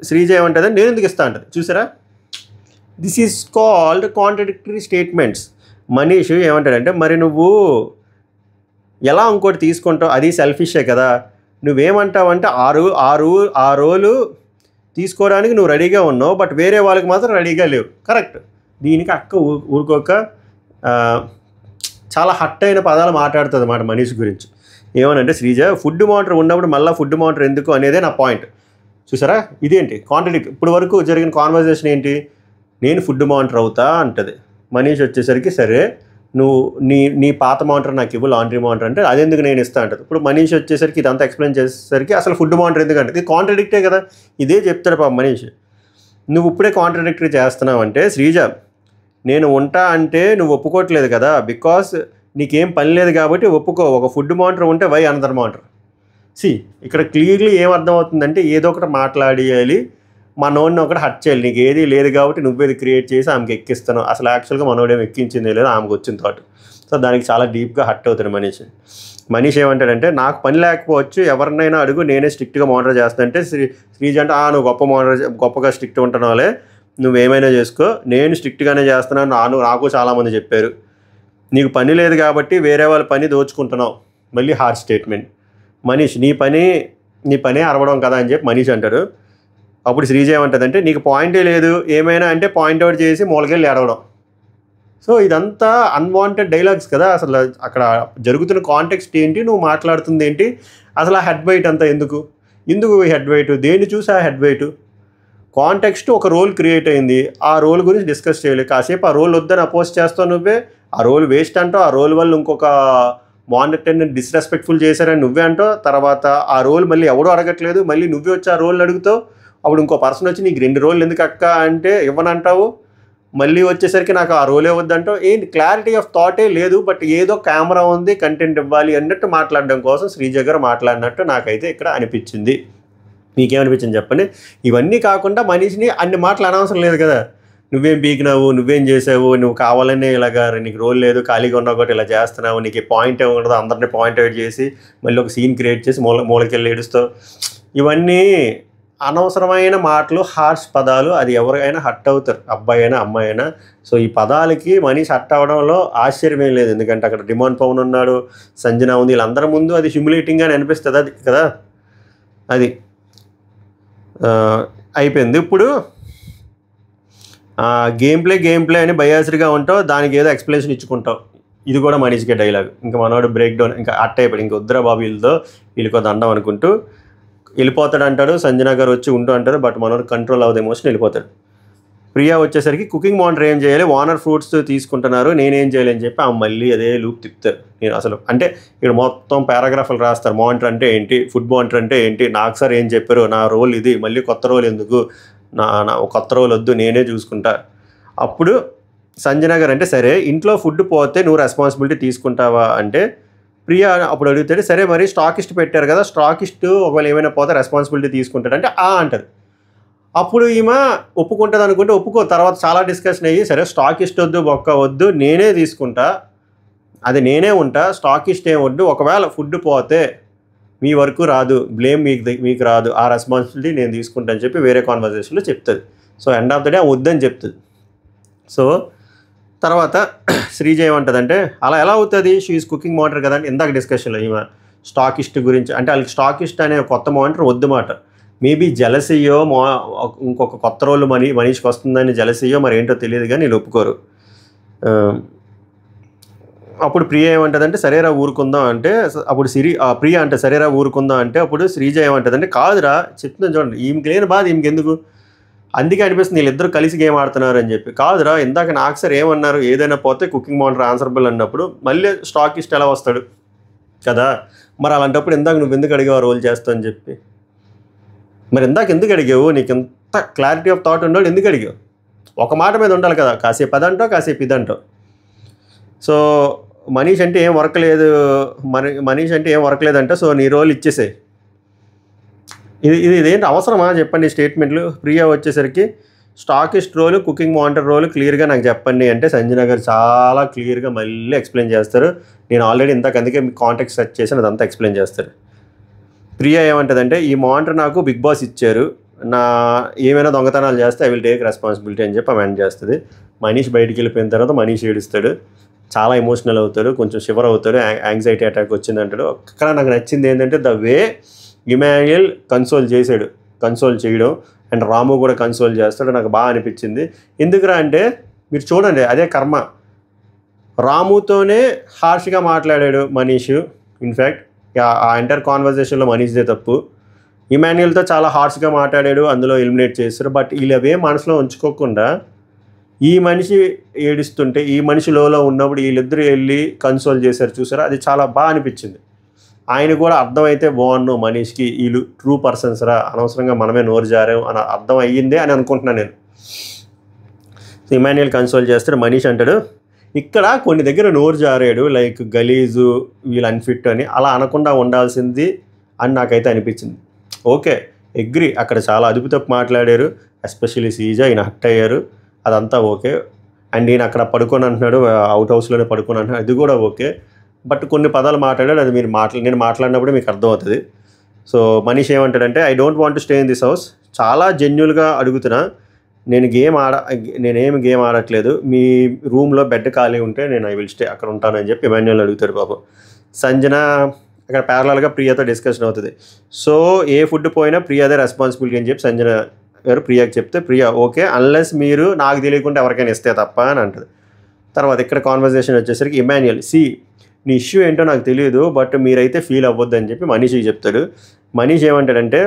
శ్రీజ ఏమంటుంది, నేను ఎందుకు ఇస్తా అంటది. చూసారా, this is called contradictory statements. Manish ఏమంటాడంటే, మరి నువ్వు ఎలా ఇంకోటి తీసుకుంటావు, అది సెల్ఫిషే కదా. నువ్వేమంటావంటే ఆ రోలు తీసుకోవడానికి నువ్వు రెడీగా ఉన్నావు, బట్ వేరే వాళ్ళకి మాత్రం రెడీగా లేవు. కరెక్ట్. దీనికి అక్క ఊరుకోక చాలా హట్ అయిన పదాలు మాట్లాడుతుంది అన్నమాట మనీష్ గురించి. ఏమనంటే, శ్రీజ ఫుడ్ మానిటర్ ఉన్నప్పుడు మళ్ళీ ఫుడ్ మానిటర్ ఎందుకు అనేదే నా పాయింట్. చూసారా, ఇదేంటి కాంట్రడిక్ట్? ఇప్పుడు వరకు జరిగిన కాన్వర్జేషన్ ఏంటి? నేను ఫుడ్ మానిటర్ అవుతా అంటది. మనీష్ వచ్చేసరికి, సరే నువ్వు నీ పాత మానిటర్ నాకు ఇవ్వు, లాండ్రీ మానిటర్ అంటే, అదెందుకు నేను ఇస్తా అంటది. ఇప్పుడు మనీష్ వచ్చేసరికి ఇదంతా ఎక్స్ప్లెయిన్ చేసేసరికి అసలు ఫుడ్ మానిటర్ ఎందుకు అంటే, ఇది కాంట్రడిక్టే కదా. ఇదే చెప్తాడు పాప మనీష్. నువ్వు ఇప్పుడే కాంట్రడిక్టరీ చేస్తున్నావు అంటే, శ్రీజ నేను ఉంటా అంటే నువ్వు ఒప్పుకోవట్లేదు కదా, బికాస్ నీకేం పని లేదు కాబట్టి ఒప్పుకో. ఒక ఫుడ్ మానిటర్ ఉంటే వై అనదర్ మానిటర్? ఇక్కడ క్లియర్లీ ఏమర్థమవుతుందంటే, ఏదో ఒకటి మాట్లాడేయాలి, మనోడిని ఒకటి హట్ చేయాలి. నీకు ఏది లేదు కాబట్టి నువ్వేది క్రియేట్ చేసి ఆమెకి ఎక్కిస్తాను. అసలు యాక్చువల్గా మనోడేం ఎక్కించిందే లేదు, ఆమెకు వచ్చిన థాట్. సో దానికి చాలా డీప్గా హట్ అవుతాడు మనీష్ ఏమంటాడంటే, నాకు పని లేకపోవచ్చు, ఎవరినైనా అడుగు, నేనే స్ట్రిక్ట్గా మానిటర్ చేస్తాను అంటే, శ్రీజ అంటే, నువ్వు గొప్పగా స్ట్రిక్ట్ ఉంటున్న వాళ్ళే, నువ్వేమైనా చేసుకో, నేను స్ట్రిక్ట్గానే చేస్తున్నాను, నాకు చాలామంది చెప్పారు. నీకు పని లేదు కాబట్టి వేరే వాళ్ళ పని దోచుకుంటున్నావు. మళ్ళీ హార్డ్ స్టేట్మెంట్. మనీష్ నీ పనే అరవడం కదా అని చెప్పి మనీష్ అంటాడు. అప్పుడు శ్రీజ ఏమంటుందంటే, నీకు పాయింటే లేదు, ఏమైనా అంటే పాయింట్అవుట్ చేసి మూలకెళ్ళి ఏడవడం. సో ఇదంతా అన్వాంటెడ్ డైలాగ్స్ కదా. అసలు అక్కడ జరుగుతున్న కాంటెక్స్ట్ ఏంటి, నువ్వు మాట్లాడుతుంది ఏంటి, అసలు ఆ హెడ్ వెయిట్ అంతా ఎందుకు హెడ్ వెయిట్, దేన్ని చూసి ఆ హెడ్ వెయిట్? కాంటెక్స్ట్ ఒక రోల్ క్రియేట్ అయింది, ఆ రోల్ గురించి డిస్కస్ చేయలేదు. కాసేపు ఆ రోల్ వద్దని అపోజ్ చేస్తావు నువ్వే, ఆ రోల్ వేస్ట్ అంటావు, ఆ రోల్ వల్ల ఇంకొక మానిటర్ని డిస్రెస్పెక్ట్ఫుల్ చేశారని నువ్వే అంటావు. తర్వాత ఆ రోల్ మళ్ళీ ఎవడో అడగట్లేదు, మళ్ళీ నువ్వే వచ్చి ఆ రోల్ అడుగుతావు. అప్పుడు ఇంకో పర్సన్ వచ్చి నీకు 2 రోళ్ళు ఎందుకు అక్క అంటే ఇవ్వనంటావు. మళ్ళీ వచ్చేసరికి నాకు ఆ రోలే వద్దంటావు. ఏంటి క్లారిటీ ఆఫ్ థాటే లేదు. బట్ ఏదో కెమెరా ఉంది, కంటెంట్ ఇవ్వాలి అన్నట్టు మాట్లాడడం కోసం శ్రీజ గారు మాట్లాడినట్టు నాకైతే ఇక్కడ అనిపించింది. మీకేమనిపించింది చెప్పండి. ఇవన్నీ కాకుండా మనిషిని అన్ని మాటలు అనవసరం లేదు కదా. నువ్వేం పీకినావు, నువ్వేం చేసావు, నువ్వు కావాలనే ఇలాగా నీకు రోల్ లేదు, ఖాళీగా ఉన్నావు కాబట్టి ఇలా చేస్తున్నావు, నీకు పాయింట్ ఏమి ఉండదు, అందరినీ పాయింట్ అవుట్ చేసి మళ్ళీ ఒక సీన్ క్రియేట్ చేసి మూలకెళ్ళి ఏడుస్తావు. ఇవన్నీ అనవసరమైన మాటలు, హార్ష్ పదాలు. అది ఎవరికైనా హట్ అవుతారు, అబ్బాయి అయినా అమ్మాయి అయినా. సో ఈ పదాలకి మనిషి హట్ అవ్వడంలో ఆశ్చర్యమేం లేదు. ఎందుకంటే అక్కడ డిమాండ్ పవన్ ఉన్నాడు, సంజన ఉంది, వీళ్ళందరి ముందు అది హ్యూమిలేటింగ్ అని అనిపిస్తుంది. అది కదా, అది అయిపోయింది. ఇప్పుడు గేమ్ ప్లే అని బయాస్డ్గా ఉంటావు, దానికి ఏదో ఎక్స్ప్లెనేషన్ ఇచ్చుకుంటావు. ఇది కూడా మనిషికే డైలాగ్. ఇంకా మనోడు బ్రేక్ డౌన్, ఇంకా అట్ట అయిపోయి ఇంకా వద్దురా బాబు వీళ్ళకో దండం అనుకుంటూ వెళ్ళిపోతాడు అంటాడు. సంజన గారు వచ్చి ఉంటూ అంటారు, బట్ మనోడు కంట్రోల్ అవ్వదు, ఎమోషన్ వెళ్ళిపోతాడు. ప్రియా వచ్చేసరికి కుకింగ్ మానిటర్ ఏం చేయాలి, వానర్ ఫ్రూట్స్ తీసుకుంటున్నారు, నేనేం చేయాలి అని చెప్పి మళ్ళీ అదే లూప్ తిప్పుతారు. నేను అసలు అంటే ఇక్కడ మొత్తం పారాగ్రాఫ్లు రాస్తారు. మానిటర్ అంటే ఏంటి, ఫుడ్ మానిటర్ అంటే ఏంటి, నాకు సార్ ఏం చెప్పారు, నా రోల్ ఇది, మళ్ళీ కొత్త రోల్ ఎందుకు, నా కొత్త రోల్ వద్దు, నేనే చూసుకుంటా. అప్పుడు సంజన గారు అంటే సరే ఇంట్లో ఫుడ్ పోతే నువ్వు రెస్పాన్సిబిలిటీ తీసుకుంటావా అంటే ప్రియా అప్పుడు అడుగుతాడు, సరే మరి స్టాకిస్ట్ పెట్టారు కదా, స్టాకిస్ట్ ఒకవేళ ఏమైనా పోతే రెస్పాన్సిబిలిటీ తీసుకుంటాడు అంటే అంటారు. అప్పుడు ఈమె ఒప్పుకుంటుంది అనుకుంటే ఒప్పుకో. తర్వాత చాలా డిస్కషన్ అయ్యి సరే స్టాకిస్ట్ వద్దు, బొక్క వద్దు, నేనే తీసుకుంటా, అది నేనే ఉంటా, స్టాకిస్ట్ ఏం వద్దు, ఒకవేళ ఫుడ్ పోతే మీ వరకు రాదు, బ్లేమ్ మీకు రాదు, ఆ రెస్పాన్సిబిలిటీ నేను తీసుకుంటా అని చెప్పి వేరే కాన్వర్జేషన్లో చెప్తుంది. So end of the day వద్దని చెప్తుంది. సో తర్వాత శ్రీజ ఏమంటుందంటే అలా ఎలా అవుతుంది, షీఈస్ కుకింగ్ మానిటర్ కదా అంటే ఇందాక డిస్కషన్లో ఈమె స్టాకిస్ట్ గురించి అంటే వాళ్ళకి స్టాకిస్ట్ అనే కొత్త మానిటర్ వద్దు మాట. మేబీ జలసీయో ఇంకొక కొత్త రోల్ మనీష్కి వస్తుందని జలసీయో మరి ఏంటో తెలియదు కానీ వీళ్ళు ఒప్పుకోరు. అప్పుడు ప్రియ ఏమంటుందంటే సరేరా ఊరుకుందాం అంటే అప్పుడు ప్రియ అంటే సరేరా ఊరుకుందాం అంటే అప్పుడు శ్రీజ ఏమంటుందంటే కాదురా చెప్తున్నాను చూడండి, ఈమెకి లేని బాధ ఈమెకి ఎందుకు, అందుకే అనిపిస్తుంది వీళ్ళిద్దరు కలిసి గేమ్ ఆడుతున్నారు అని చెప్పి. కాదురా ఇందాక నాకు సార్ ఏమన్నారు, ఏదైనా పోతే కుకింగ్ మానిటర్ ఆన్సరబుల్ అన్నప్పుడు మళ్ళీ స్టాకిస్ట్ ఎలా వస్తాడు కదా, మరి అలాంటప్పుడు ఇందాక నువ్వు ఎందుకు అడిగావు రోల్ చేస్తావు అని చెప్పి, మరి ఇందాక ఎందుకు అడిగావు, నీకు ఎంత క్లారిటీ ఆఫ్ థాట్ ఉండాలి, ఎందుకు అడిగావు, ఒక మాట మీద ఉండాలి కదా, కాసేపు అదంటావు కాసేపు ఇదంటావు. సో మనీష్ అంటే ఏం వర్క్ లేదు, మనీష్ అంటే ఏం వర్క్ లేదంటే సో నీ రోల్ ఇచ్చేసే. ఇదేంటి అవసరమా చెప్పండి స్టేట్మెంట్లు. ప్రియా వచ్చేసరికి స్టాకిస్ట్ రోలు కుకింగ్ మానిటర్ రోలు క్లియర్గా నాకు చెప్పండి అంటే సంజన గారు చాలా క్లియర్గా మళ్ళీ ఎక్స్ప్లెయిన్ చేస్తారు. నేను ఆల్రెడీ ఇందాక అందుకే మీకు కాంటాక్ట్ సెర్చ్ చేసి అదంతా ఎక్స్ప్లెయిన్ చేస్తారు. ప్రియా ఏమంటుందంటే ఈ మానిటర్ నాకు బిగ్ బాస్ ఇచ్చారు, నా ఏమైనా దొంగతనాలు చేస్తే ఐ విల్ టేక్ రెస్పాన్సిబిలిటీ అని చెప్పి అమెండ్ చేస్తుంది. మనీష్ బయటికి వెళ్ళిపోయిన తర్వాత మనీష్ ఏడుస్తాడు, చాలా ఎమోషనల్ అవుతాడు, కొంచెం షివర్ అవుతాడు, యాంగ్జైటీ అటాక్ వచ్చింది అంటాడు. అక్కడ నాకు నచ్చింది ఏంటంటే ద వే ఇమాన్యుయల్ కన్సోల్ చేయడం అండ్ రాము కూడా కన్సోల్ చేస్తాడు, నాకు బాగా అనిపించింది. ఎందుకురా అంటే మీరు చూడండి అదే కర్మ, రాముతోనే హార్ష్గా మాట్లాడాడు మనీష్, ఇన్ఫ్యాక్ట్ ఆ ఎంటైర్ కాన్వర్జేషన్లో మనీష్దే తప్పు. ఇమాన్యుయల్తో చాలా హార్ష్గా మాట్లాడాడు, అందులో ఎలిమినేట్ చేస్తారు. బట్ వీళ్ళు అవే మనసులో ఉంచుకోకుండా ఈ మనిషి ఏడుస్తుంటే ఈ మనిషి లోలో ఉన్నప్పుడు వీళ్ళిద్దరూ వెళ్ళి కన్సోల్ చేశారు చూసారా, అది చాలా బాగా అనిపించింది. ఆయన కూడా అర్థమైతే బాగున్నాను మనీష్కి, వీళ్ళు ట్రూ పర్సన్స్ రా, అనవసరంగా మనమే నోరు జారాం అని అర్థం అయ్యిందే అని అనుకుంటున్నాను నేను. ఇమాన్యుయల్ కన్సోల్ చేస్తాడు, మనీష్ అంటాడు ఇక్కడ కొన్ని దగ్గర నోరు జారాడు, లైక్ గలీజు వీళ్ళు అన్ఫిట్ అని, అలా అనకుండా ఉండాల్సింది అని నాకైతే అనిపించింది. ఓకే అగ్రీ, అక్కడ చాలా అదుపు తప్పు మాట్లాడారు, ఎస్పెషల్లీ శ్రీజ, ఈయన హట్ అయ్యారు, అదంతా ఓకే. అండ్ ఈయన అక్కడ పడుకొని అంటున్నాడు, అవుట్ హౌస్లోనే పడుకొని అంటున్నాడు, అది కూడా ఓకే. బట్ కొన్ని పదాలు మాట్లాడాడు, అది మీరు నేను మాట్లాడినప్పుడు మీకు అర్థమవుతుంది. సో మనీష్ ఏమంటాడంటే I don't want to stay in this house, చాలా జెన్యున్గా అడుగుతున్నా, నేనేమి గేమ్ ఆడట్లేదు, మీ రూమ్లో బెడ్ ఖాళీ ఉంటే నేను ఐ విల్ స్టే, అక్కడ ఉంటాను అని చెప్పి ఇమాన్యుయల్ అడుగుతాడు. పాపం సంజన అక్కడ ప్యారలల్గా ప్రియాతో డిస్కషన్ అవుతుంది. సో ఏ ఫుడ్ పోయినా ప్రియాదే రెస్పాన్సిబిలిటీ అని చెప్పి సంజన గారు ప్రియాకి చెప్తే ప్రియా ఓకే అన్లెస్ మీరు నాకు తెలియకుండా ఎవరికైనా ఇస్తే తప్ప అని అంటుంది. తర్వాత ఇక్కడ కాన్వర్జేషన్ వచ్చేసరికి ఇమాన్యుయల్ నీ ఇష్యూ ఏంటో నాకు తెలియదు, బట్ మీరైతే ఫీల్ అవ్వద్దు అని చెప్పి మనీష్కి చెప్తాడు. మనీష్ ఏమంటాడంటే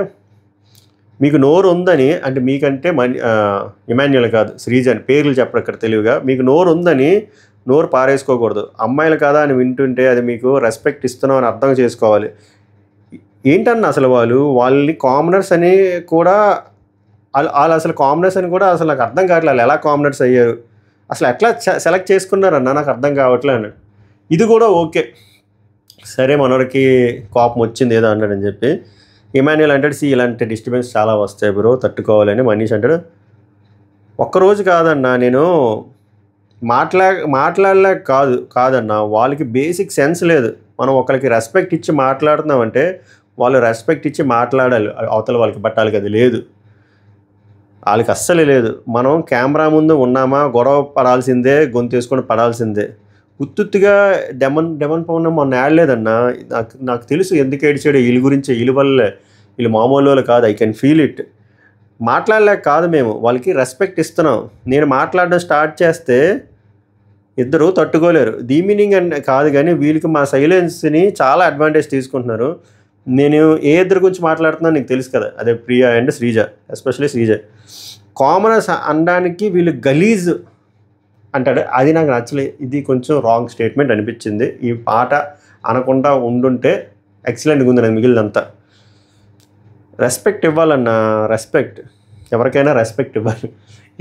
మీకు నోరు ఉందని అంటే మీకంటే ఇమాన్యుల్ కాదు శ్రీజ అని పేర్లు చెప్పరు ఇక్కడ తెలివిగా. మీకు నోరు ఉందని నోరు పారేసుకోకూడదు. అమ్మాయిలు కదా అని వింటుంటే అది మీకు రెస్పెక్ట్ ఇస్తున్నాం అని అర్థం చేసుకోవాలి. ఏంటన్నా అసలు వాళ్ళని కామనర్స్ అని కూడా వాళ్ళు అసలు కామనర్స్ అని కూడా అసలు నాకు అర్థం కావట్లేదు. వాళ్ళు ఎలా కామనర్స్ అయ్యారు, అసలు ఎట్లా సెలెక్ట్ చేసుకున్నారన్నా నాకు అర్థం కావట్లే అన్నాడు. ఇది కూడా ఓకే, సరే మనోడికి కోపం వచ్చింది ఏదో అన్నాడని చెప్పి. ఇమాన్యుల్ అంటాడు, ఇలాంటి డిస్టర్బెన్స్ చాలా వస్తాయి బ్రో, తట్టుకోవాలని. మనీష్ అంటాడు, ఒక్కరోజు కాదన్నా, నేను మాట్లాడలేక కాదన్నా, వాళ్ళకి బేసిక్ సెన్స్ లేదు. మనం ఒకరికి రెస్పెక్ట్ ఇచ్చి మాట్లాడుతున్నామంటే వాళ్ళు రెస్పెక్ట్ ఇచ్చి మాట్లాడాలి అవతల వాళ్ళకి, బట్టాలి అది లేదు వాళ్ళకి, అస్సలే లేదు. మనం కెమెరా ముందు ఉన్నామా గొడవ పడాల్సిందే, గొంతు వేసుకొని పడాల్సిందే. ఉత్తుత్తుగా డెమన్ పవన్ మొన్న ఆడలేదన్నా. నాకు తెలుసు ఎందుకు ఏడిచాడు, వీళ్ళ గురించి, వీళ్ళ వల్లే, వీళ్ళు మామూలు వాళ్ళు కాదు. I can feel it. మాట్లాడలేక కాదు, మేము వాళ్ళకి రెస్పెక్ట్ ఇస్తున్నాం. నేను మాట్లాడడం స్టార్ట్ చేస్తే ఇద్దరు తట్టుకోలేరు, దీ మీనింగ్ అని కాదు. కానీ వీళ్ళకి మా సైలెన్స్ని చాలా అడ్వాంటేజ్ తీసుకుంటున్నారు. నేను ఏ ఇద్దరు గురించి మాట్లాడుతున్నాను నీకు తెలుసు కదా, అదే Priya and Sreeja, especially Sreeja. Commoners అనడానికి వీళ్ళు గలీజ్ అంటాడు, అది నాకు నచ్చలేదు. ఇది కొంచెం రాంగ్ స్టేట్మెంట్ అనిపించింది. ఈ పాట అనకుండా ఉండుంటే ఎక్సలెంట్గా ఉంది నాకు మిగిలినంతా. రెస్పెక్ట్ ఇవ్వాలన్నా, రెస్పెక్ట్ ఎవరికైనా రెస్పెక్ట్ ఇవ్వాలి.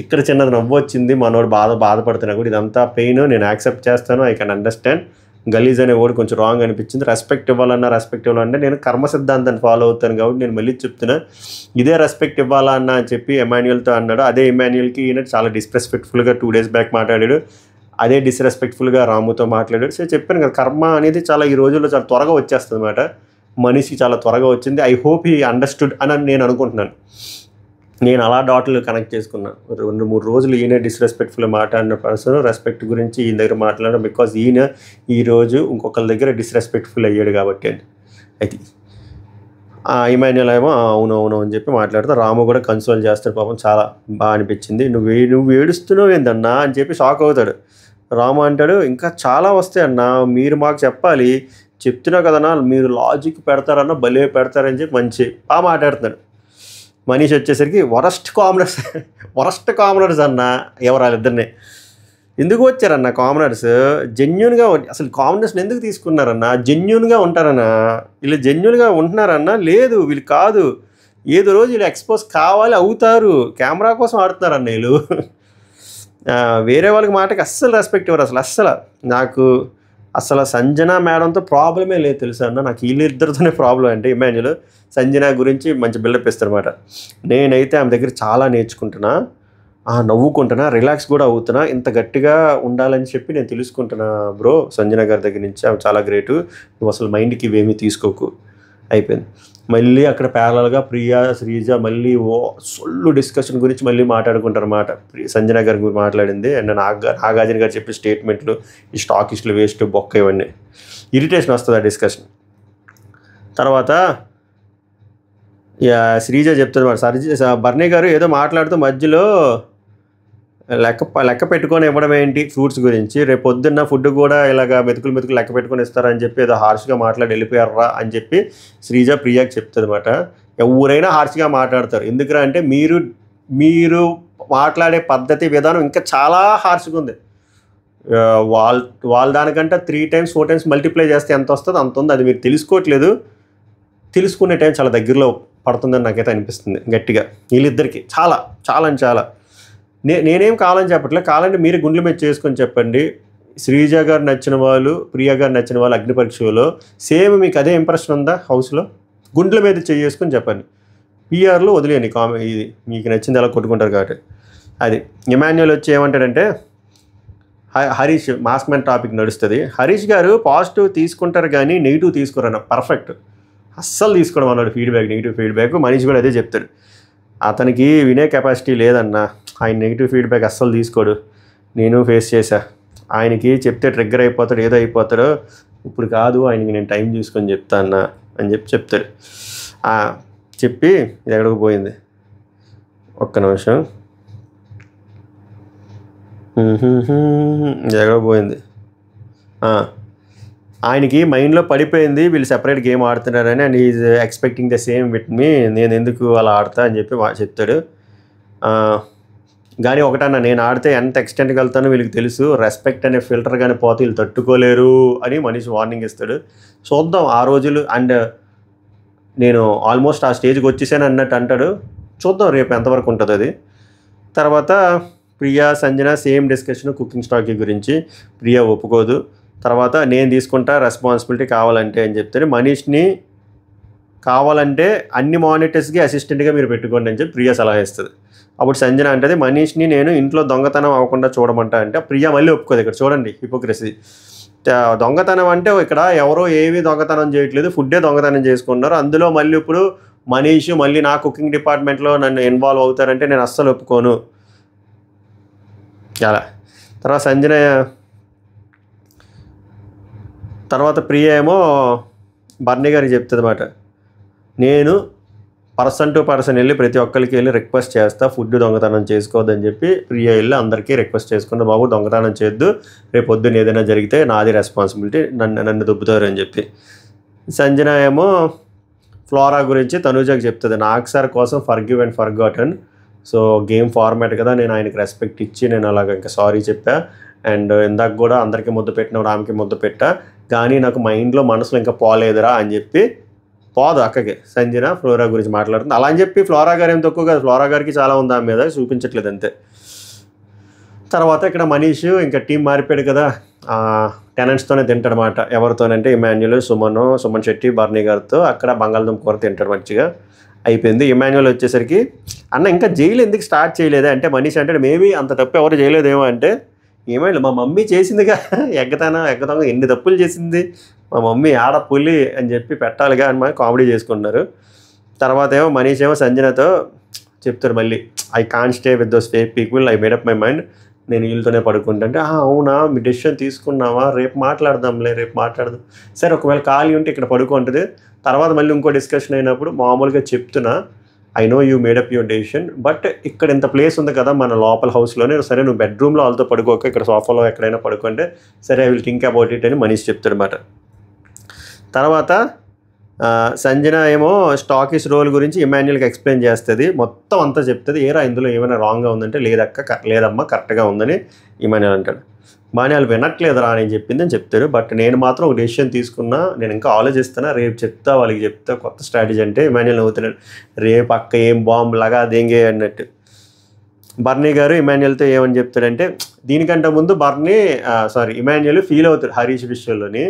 ఇక్కడ చిన్నది నవ్వు వచ్చింది, మనోడు బాధపడుతున్నా కూడా ఇదంతా పెయిన్ నేను యాక్సెప్ట్ చేస్తాను, ఐ కెన్ అండర్స్టాండ్. గలీజ్ అనే వర్డ్ కొంచెం రాంగ్ అనిపించింది. రెస్పెక్ట్ ఇవ్వాలంటే నేను కర్మ సిద్ధాంతాన్ని ఫాలో అవుతాను కాబట్టి నేను మళ్ళీ చెప్తున్నా, ఇదే రెస్పెక్ట్ ఇవ్వాలన్నా అని చెప్పి ఎమాన్యుయల్తో అన్నాడు. అదే ఎమాన్యుయల్కి ఈయన చాలా డిస్రెస్పెక్ట్ఫుల్గా 2 days బ్యాక్ మాట్లాడాడు. అదే డిస్రెస్పెక్ట్ఫుల్గా రాముతో మాట్లాడాడు. సో చెప్పాను కదా, కర్మ అనేది చాలా ఈ రోజుల్లో చాలా త్వరగా వచ్చేస్తుంది అన్నమాట. మనిషికి చాలా త్వరగా వచ్చింది. ఐ హోప్ హీ అండర్స్టూడ్ అని నేను అనుకుంటున్నాను. నేను అలా డాట్లు కనెక్ట్ చేసుకున్నాను. 2-3 రోజులు ఈయన డిస్రెస్పెక్ట్ఫుల్గా మాట్లాడిన పర్సన్ రెస్పెక్ట్ గురించి ఈయన దగ్గర మాట్లాడారు. బికాజ్ ఈయన ఈరోజు ఇంకొకరి దగ్గర డిస్రెస్పెక్ట్ఫుల్ అయ్యాడు కాబట్టి అండి. అయితే ఇమాన్యుయల్ ఏమో అవును అని చెప్పి మాట్లాడితే రాము కూడా కన్సోల్ చేస్తాడు. పాపం చాలా బాగా అనిపించింది. నువ్వు ఏడుస్తున్నావు ఏందన్నా అని చెప్పి షాక్ అవుతాడు. రాము అంటాడు, ఇంకా చాలా వస్తాయన్నా, మీరు మాకు చెప్పాలి, చెప్తున్నా కదన్నా, మీరు లాజిక్ పెడతారన్నా భలే పెడతారని చెప్పి మంచి బాగా మాట్లాడుతున్నాడు. మనీష్ వచ్చేసరికి వరస్ట్ కామనర్స్ అన్న, ఎవరు వాళ్ళిద్దరిని ఎందుకు వచ్చారన్న కామనర్స్? జెన్యున్గా అసలు కామనర్స్ని ఎందుకు తీసుకున్నారన్నా? జెన్యున్గా ఉంటారన్నా, వీళ్ళు జెన్యున్గా ఉంటున్నారన్నా? లేదు, వీళ్ళు కాదు. ఏదో రోజు వీళ్ళు ఎక్స్పోజ్ కావాలి, అవుతారు. కెమెరా కోసం ఆడుతున్నారన్న వీళ్ళు. వేరే వాళ్ళకి మాటకి అస్సలు రెస్పెక్ట్ ఇవ్వరు అసలు. నాకు అసలు సంజన మేడంతో ప్రాబ్లమే లేదు తెలుసా అన్న, నాకు వీళ్ళిద్దరితోనే ప్రాబ్లం. అంటే ఇమాన్యుయల్ సంజన గురించి మంచి బిల్డప్ ఇస్తారన్నమాట. నేనైతే ఆమె దగ్గర చాలా నేర్చుకుంటున్నా, నవ్వుకుంటున్నా, రిలాక్స్ కూడా అవుతున్నా. ఇంత గట్టిగా ఉండాలని చెప్పి నేను తెలుసుకుంటున్నా బ్రో సంజన గారి దగ్గర నుంచి. ఆమె చాలా గ్రేటు, నువ్వు అసలు మైండ్కి ఇవేమీ తీసుకోకు. అయిపోయింది. మళ్ళీ అక్కడ ప్యారలల్గా ప్రియా శ్రీజ మళ్ళీ సొల్లు డిస్కషన్ గురించి మళ్ళీ మాట్లాడుకుంటారు అన్నమాట. సంజన గారి గురించి మాట్లాడింది అండ్ నాగార్జున గారు చెప్పే స్టేట్మెంట్లు, ఈ స్టాకిస్టులు వేస్ట్ బొక్క, ఇవన్నీ ఇరిటేషన్ వస్తుంది ఆ డిస్కషన్. తర్వాత శ్రీజ చెప్తుంది మాట, బర్నీ గారు ఏదో మాట్లాడుతూ మధ్యలో లెక్క పెట్టుకొని ఇవ్వడం ఏంటి ఫ్రూట్స్ గురించి, రేపు పొద్దున్న ఫుడ్ కూడా ఇలాగ మెతుకులు లెక్క పెట్టుకొని ఇస్తారని చెప్పి ఏదో హార్ష్గా మాట్లాడి వెళ్ళిపోయారా అని చెప్పి శ్రీజ ప్రియాకి చెప్తుంది అన్నమాట. ఎవరైనా హార్ష్గా మాట్లాడతారు, ఎందుకురా అంటే మీరు మాట్లాడే పద్ధతి విధానం ఇంకా చాలా హార్ష్గా ఉంది. వాళ్ళ దానికంటే 3 times 4 times మల్టిప్లై చేస్తే ఎంత వస్తుందో అంత ఉంది. అది మీరు తెలుసుకోవట్లేదు, తెలుసుకునే టైం చాలా దగ్గరలో పడుతుందని నాకైతే అనిపిస్తుంది గట్టిగా. వీళ్ళిద్దరికి చాలా నేనేం కావాలని చెప్పట్లే, కావాలంటే మీరు గుండెల మీద చేసుకొని చెప్పండి. శ్రీజ గారు నచ్చిన వాళ్ళు, ప్రియా గారు నచ్చిన వాళ్ళు అగ్ని పరీక్షలో సేమ్ మీకు అదే ఇంప్రెషన్ ఉందా హౌస్లో? గుండెల మీద చేసుకొని చెప్పండి. పిఆర్లో వదిలేయండి ఇది మీకు నచ్చింది అలా కొట్టుకుంటారు కాబట్టి. అది ఇమాన్యుయల్ వచ్చి ఏమంటాడంటే, హరీష్ మాస్క్ మ్యాన్ టాపిక్ నడుస్తుంది, హరీష్ గారు పాజిటివ్ తీసుకుంటారు కానీ నెగిటివ్ తీసుకోరన్న. పర్ఫెక్ట్, అస్సలు తీసుకోవడం అన్నాడు నెగిటివ్ ఫీడ్బ్యాక్. మనీష్ కూడా అదే చెప్తాడు, అతనికి వినే కెపాసిటీ లేదన్నా, ఆయన నెగిటివ్ ఫీడ్బ్యాక్ అస్సలు తీసుకోడు. నేను ఫేస్ చేశా, ఆయనకి చెప్తే ట్రిగ్గర్ అయిపోతాడు, ఏదో అయిపోతాడో. ఇప్పుడు కాదు, ఆయనకి నేను టైం తీసుకొని చెప్తా అన్నా అని చెప్తాడు. చెప్పి ఇది ఎక్కడికి పోయింది, ఒక్క నిమిషం, ఇది ఎక్కడికి పోయింది. ఆయనకి మైండ్లో పడిపోయింది వీళ్ళు సెపరేట్ గేమ్ ఆడుతున్నారని, and is expecting the same with me, నేను ఎందుకు అలా ఆడతా అని చెప్పి చెప్తాడు. కానీ ఒకటన్నా, నేను ఆడితే ఎంత ఎక్స్టెంట్కి వెళ్తానో వీళ్ళకి తెలుసు, రెస్పెక్ట్ అనే ఫిల్టర్ కానీ పోతే వీళ్ళు తట్టుకోలేరు అని మనిషి వార్నింగ్ ఇస్తాడు. చూద్దాం ఆ రోజులు, అండ్ నేను ఆల్మోస్ట్ ఆ స్టేజ్కి వచ్చేసాను అన్నట్టు అంటాడు. చూద్దాం రేపు ఎంతవరకు ఉంటుంది అది. తర్వాత Priya Sanjana same discussion cooking stock గురించి. ప్రియా ఒప్పుకోదు. తర్వాత నేను తీసుకుంటా రెస్పాన్సిబిలిటీ కావాలంటే అని చెప్తాడు. మనీష్ని కావాలంటే అన్ని మానిటర్స్కి అసిస్టెంట్గా మీరు పెట్టుకోండి అని చెప్పి ప్రియా సలహా ఇస్తుంది. అప్పుడు సంజన అంటది మనీష్ని నేను ఇంట్లో దొంగతనం అవ్వకుండా చూడమంటా అంటే ప్రియా మళ్ళీ ఒప్పుకోదు. ఇక్కడ చూడండి హిపోక్రసీ. దొంగతనం అంటే ఇక్కడ ఎవరో ఏమీ దొంగతనం చేయట్లేదు, ఫుడ్డే దొంగతనం చేసుకున్నారు. అందులో మళ్ళీ ఇప్పుడు మనీష్ మళ్ళీ నా కుకింగ్ డిపార్ట్మెంట్లో నన్ను ఇన్వాల్వ్ అవుతారంటే నేను అస్సలు ఒప్పుకోను అలా. తర్వాత సంజన తర్వాత ప్రియ ఏమో బర్నీ గారికి చెప్తుంది అన్నమాట, నేను పర్సన్ టు పర్సన్ వెళ్ళి ప్రతి ఒక్కరికి వెళ్ళి రిక్వెస్ట్ చేస్తా ఫుడ్ దొంగతనం చేసుకోవద్దని చెప్పి ప్రియ వెళ్ళి అందరికీ రిక్వెస్ట్ చేసుకుంటే బాబు దొంగతనం చేయొద్దు, రేపు పొద్దున్న ఏదైనా జరిగితే నాది రెస్పాన్సిబిలిటీ, నన్ను దుబ్బుతారు అని చెప్పి. సంజన ఏమో ఫ్లోరా గురించి తనూజకి చెప్తుంది, నాకు సార్ కోసం forgive and forgotten, so game format కదా, నేను ఆయనకి రెస్పెక్ట్ ఇచ్చి నేను అలాగ ఇంకా సారీ చెప్పా, అండ్ ఇందాక కూడా అందరికీ ముద్దు పెట్టినప్పుడు ఆమెకి ముద్దు పెట్టా, కానీ నాకు మైండ్లో మనసులో ఇంకా పోలేదురా అని చెప్పి పోదు అక్కకి. సంజన ఫ్లోరా గురించి మాట్లాడుతుంది. అలా అని చెప్పి ఫ్లోరా గారు ఏం తక్కువ కాదు, ఫ్లోరా గారికి చాలా ఉంది ఆమె మీద, చూపించట్లేదు అంతే. తర్వాత ఇక్కడ మనీష్ ఇంకా టీం మారిపోయాడు కదా, టెనెంట్స్తోనే తింటాడనమాట. ఎవరితోనంటే ఇమాన్యుల్, సుమన్ శెట్టి, బర్నీ గారితో అక్కడ బంగాళదుంప కూర తింటాడు మంచిగా. అయిపోయింది. ఇమాన్యుల్ వచ్చేసరికి అన్న ఇంకా జైలు ఎందుకు స్టార్ట్ చేయలేదా అంటే మనీష్ అంటే మేబీ అంత తప్పు ఎవరు చేయలేదేమో అంటే, ఏమైనా మా మమ్మీ చేసిందిగా ఎగ్గతంగా ఎన్ని తప్పులు చేసింది మా మమ్మీ, ఆడ పులి అని చెప్పి పెట్టాలిగా అని మనం కామెడీ చేసుకుంటున్నారు. తర్వాత ఏమో మనీష్ ఏమో సంజనతో చెప్తారు మళ్ళీ, I can't stay with those fake people, I made up my mind, నేను వీళ్ళతోనే పడుకుంటుంటే అవునా మీ డెసిషన్ తీసుకున్నావా, రేపు మాట్లాడదాంలే, రేపు మాట్లాడదాం, సరే ఒకవేళ ఖాళీ ఉంటే ఇక్కడ పడుకుంటుంది. తర్వాత మళ్ళీ ఇంకో డిస్కషన్ అయినప్పుడు మామూలుగా చెప్తున్నా, I know you made up your decision, but ఇక్కడ ఇంత ప్లేస్ ఉంది కదా మన లోపల హౌస్లోనే, సరే నువ్వు బెడ్రూమ్లో వాళ్ళతో పడుకోక ఇక్కడ సోఫాలో ఎక్కడైనా పడుకుంటే సరే I will think about it అని మనీష్ చెప్తాడనమాట. తర్వాత సంజన ఏమో స్టాకిస్ రోల్ గురించి ఇమాన్యుల్కి ఎక్స్ప్లెయిన్ చేస్తుంది, మొత్తం అంతా చెప్తుంది. ఏరా ఇందులో ఏమైనా రాంగ్గా ఉందంటే లేదమ్మా కరెక్ట్గా ఉందని ఇమాన్యుల్ అంటాడు. మాన్యాలు వినట్లేదురా అని చెప్పిందని చెప్తాడు. బట్ నేను మాత్రం ఒక డెసిషన్ తీసుకున్నా, నేను ఇంకా ఆలోచిస్తున్నా, రేపు చెప్తా వాళ్ళకి చెప్తా కొత్త స్ట్రాటజీ అంటే ఇమాన్యుల్ నవ్వుతున్నాడు. రేపు అక్క ఏం బాంబు లాగా దెంగే అన్నట్టు. బర్నీ గారు ఇమాన్యుల్తో ఏమని చెప్తాడంటే, దీనికంటే ముందు ఇమాన్యుల్ ఫీల్ అవుతాడు హరీష్ విషయంలోని,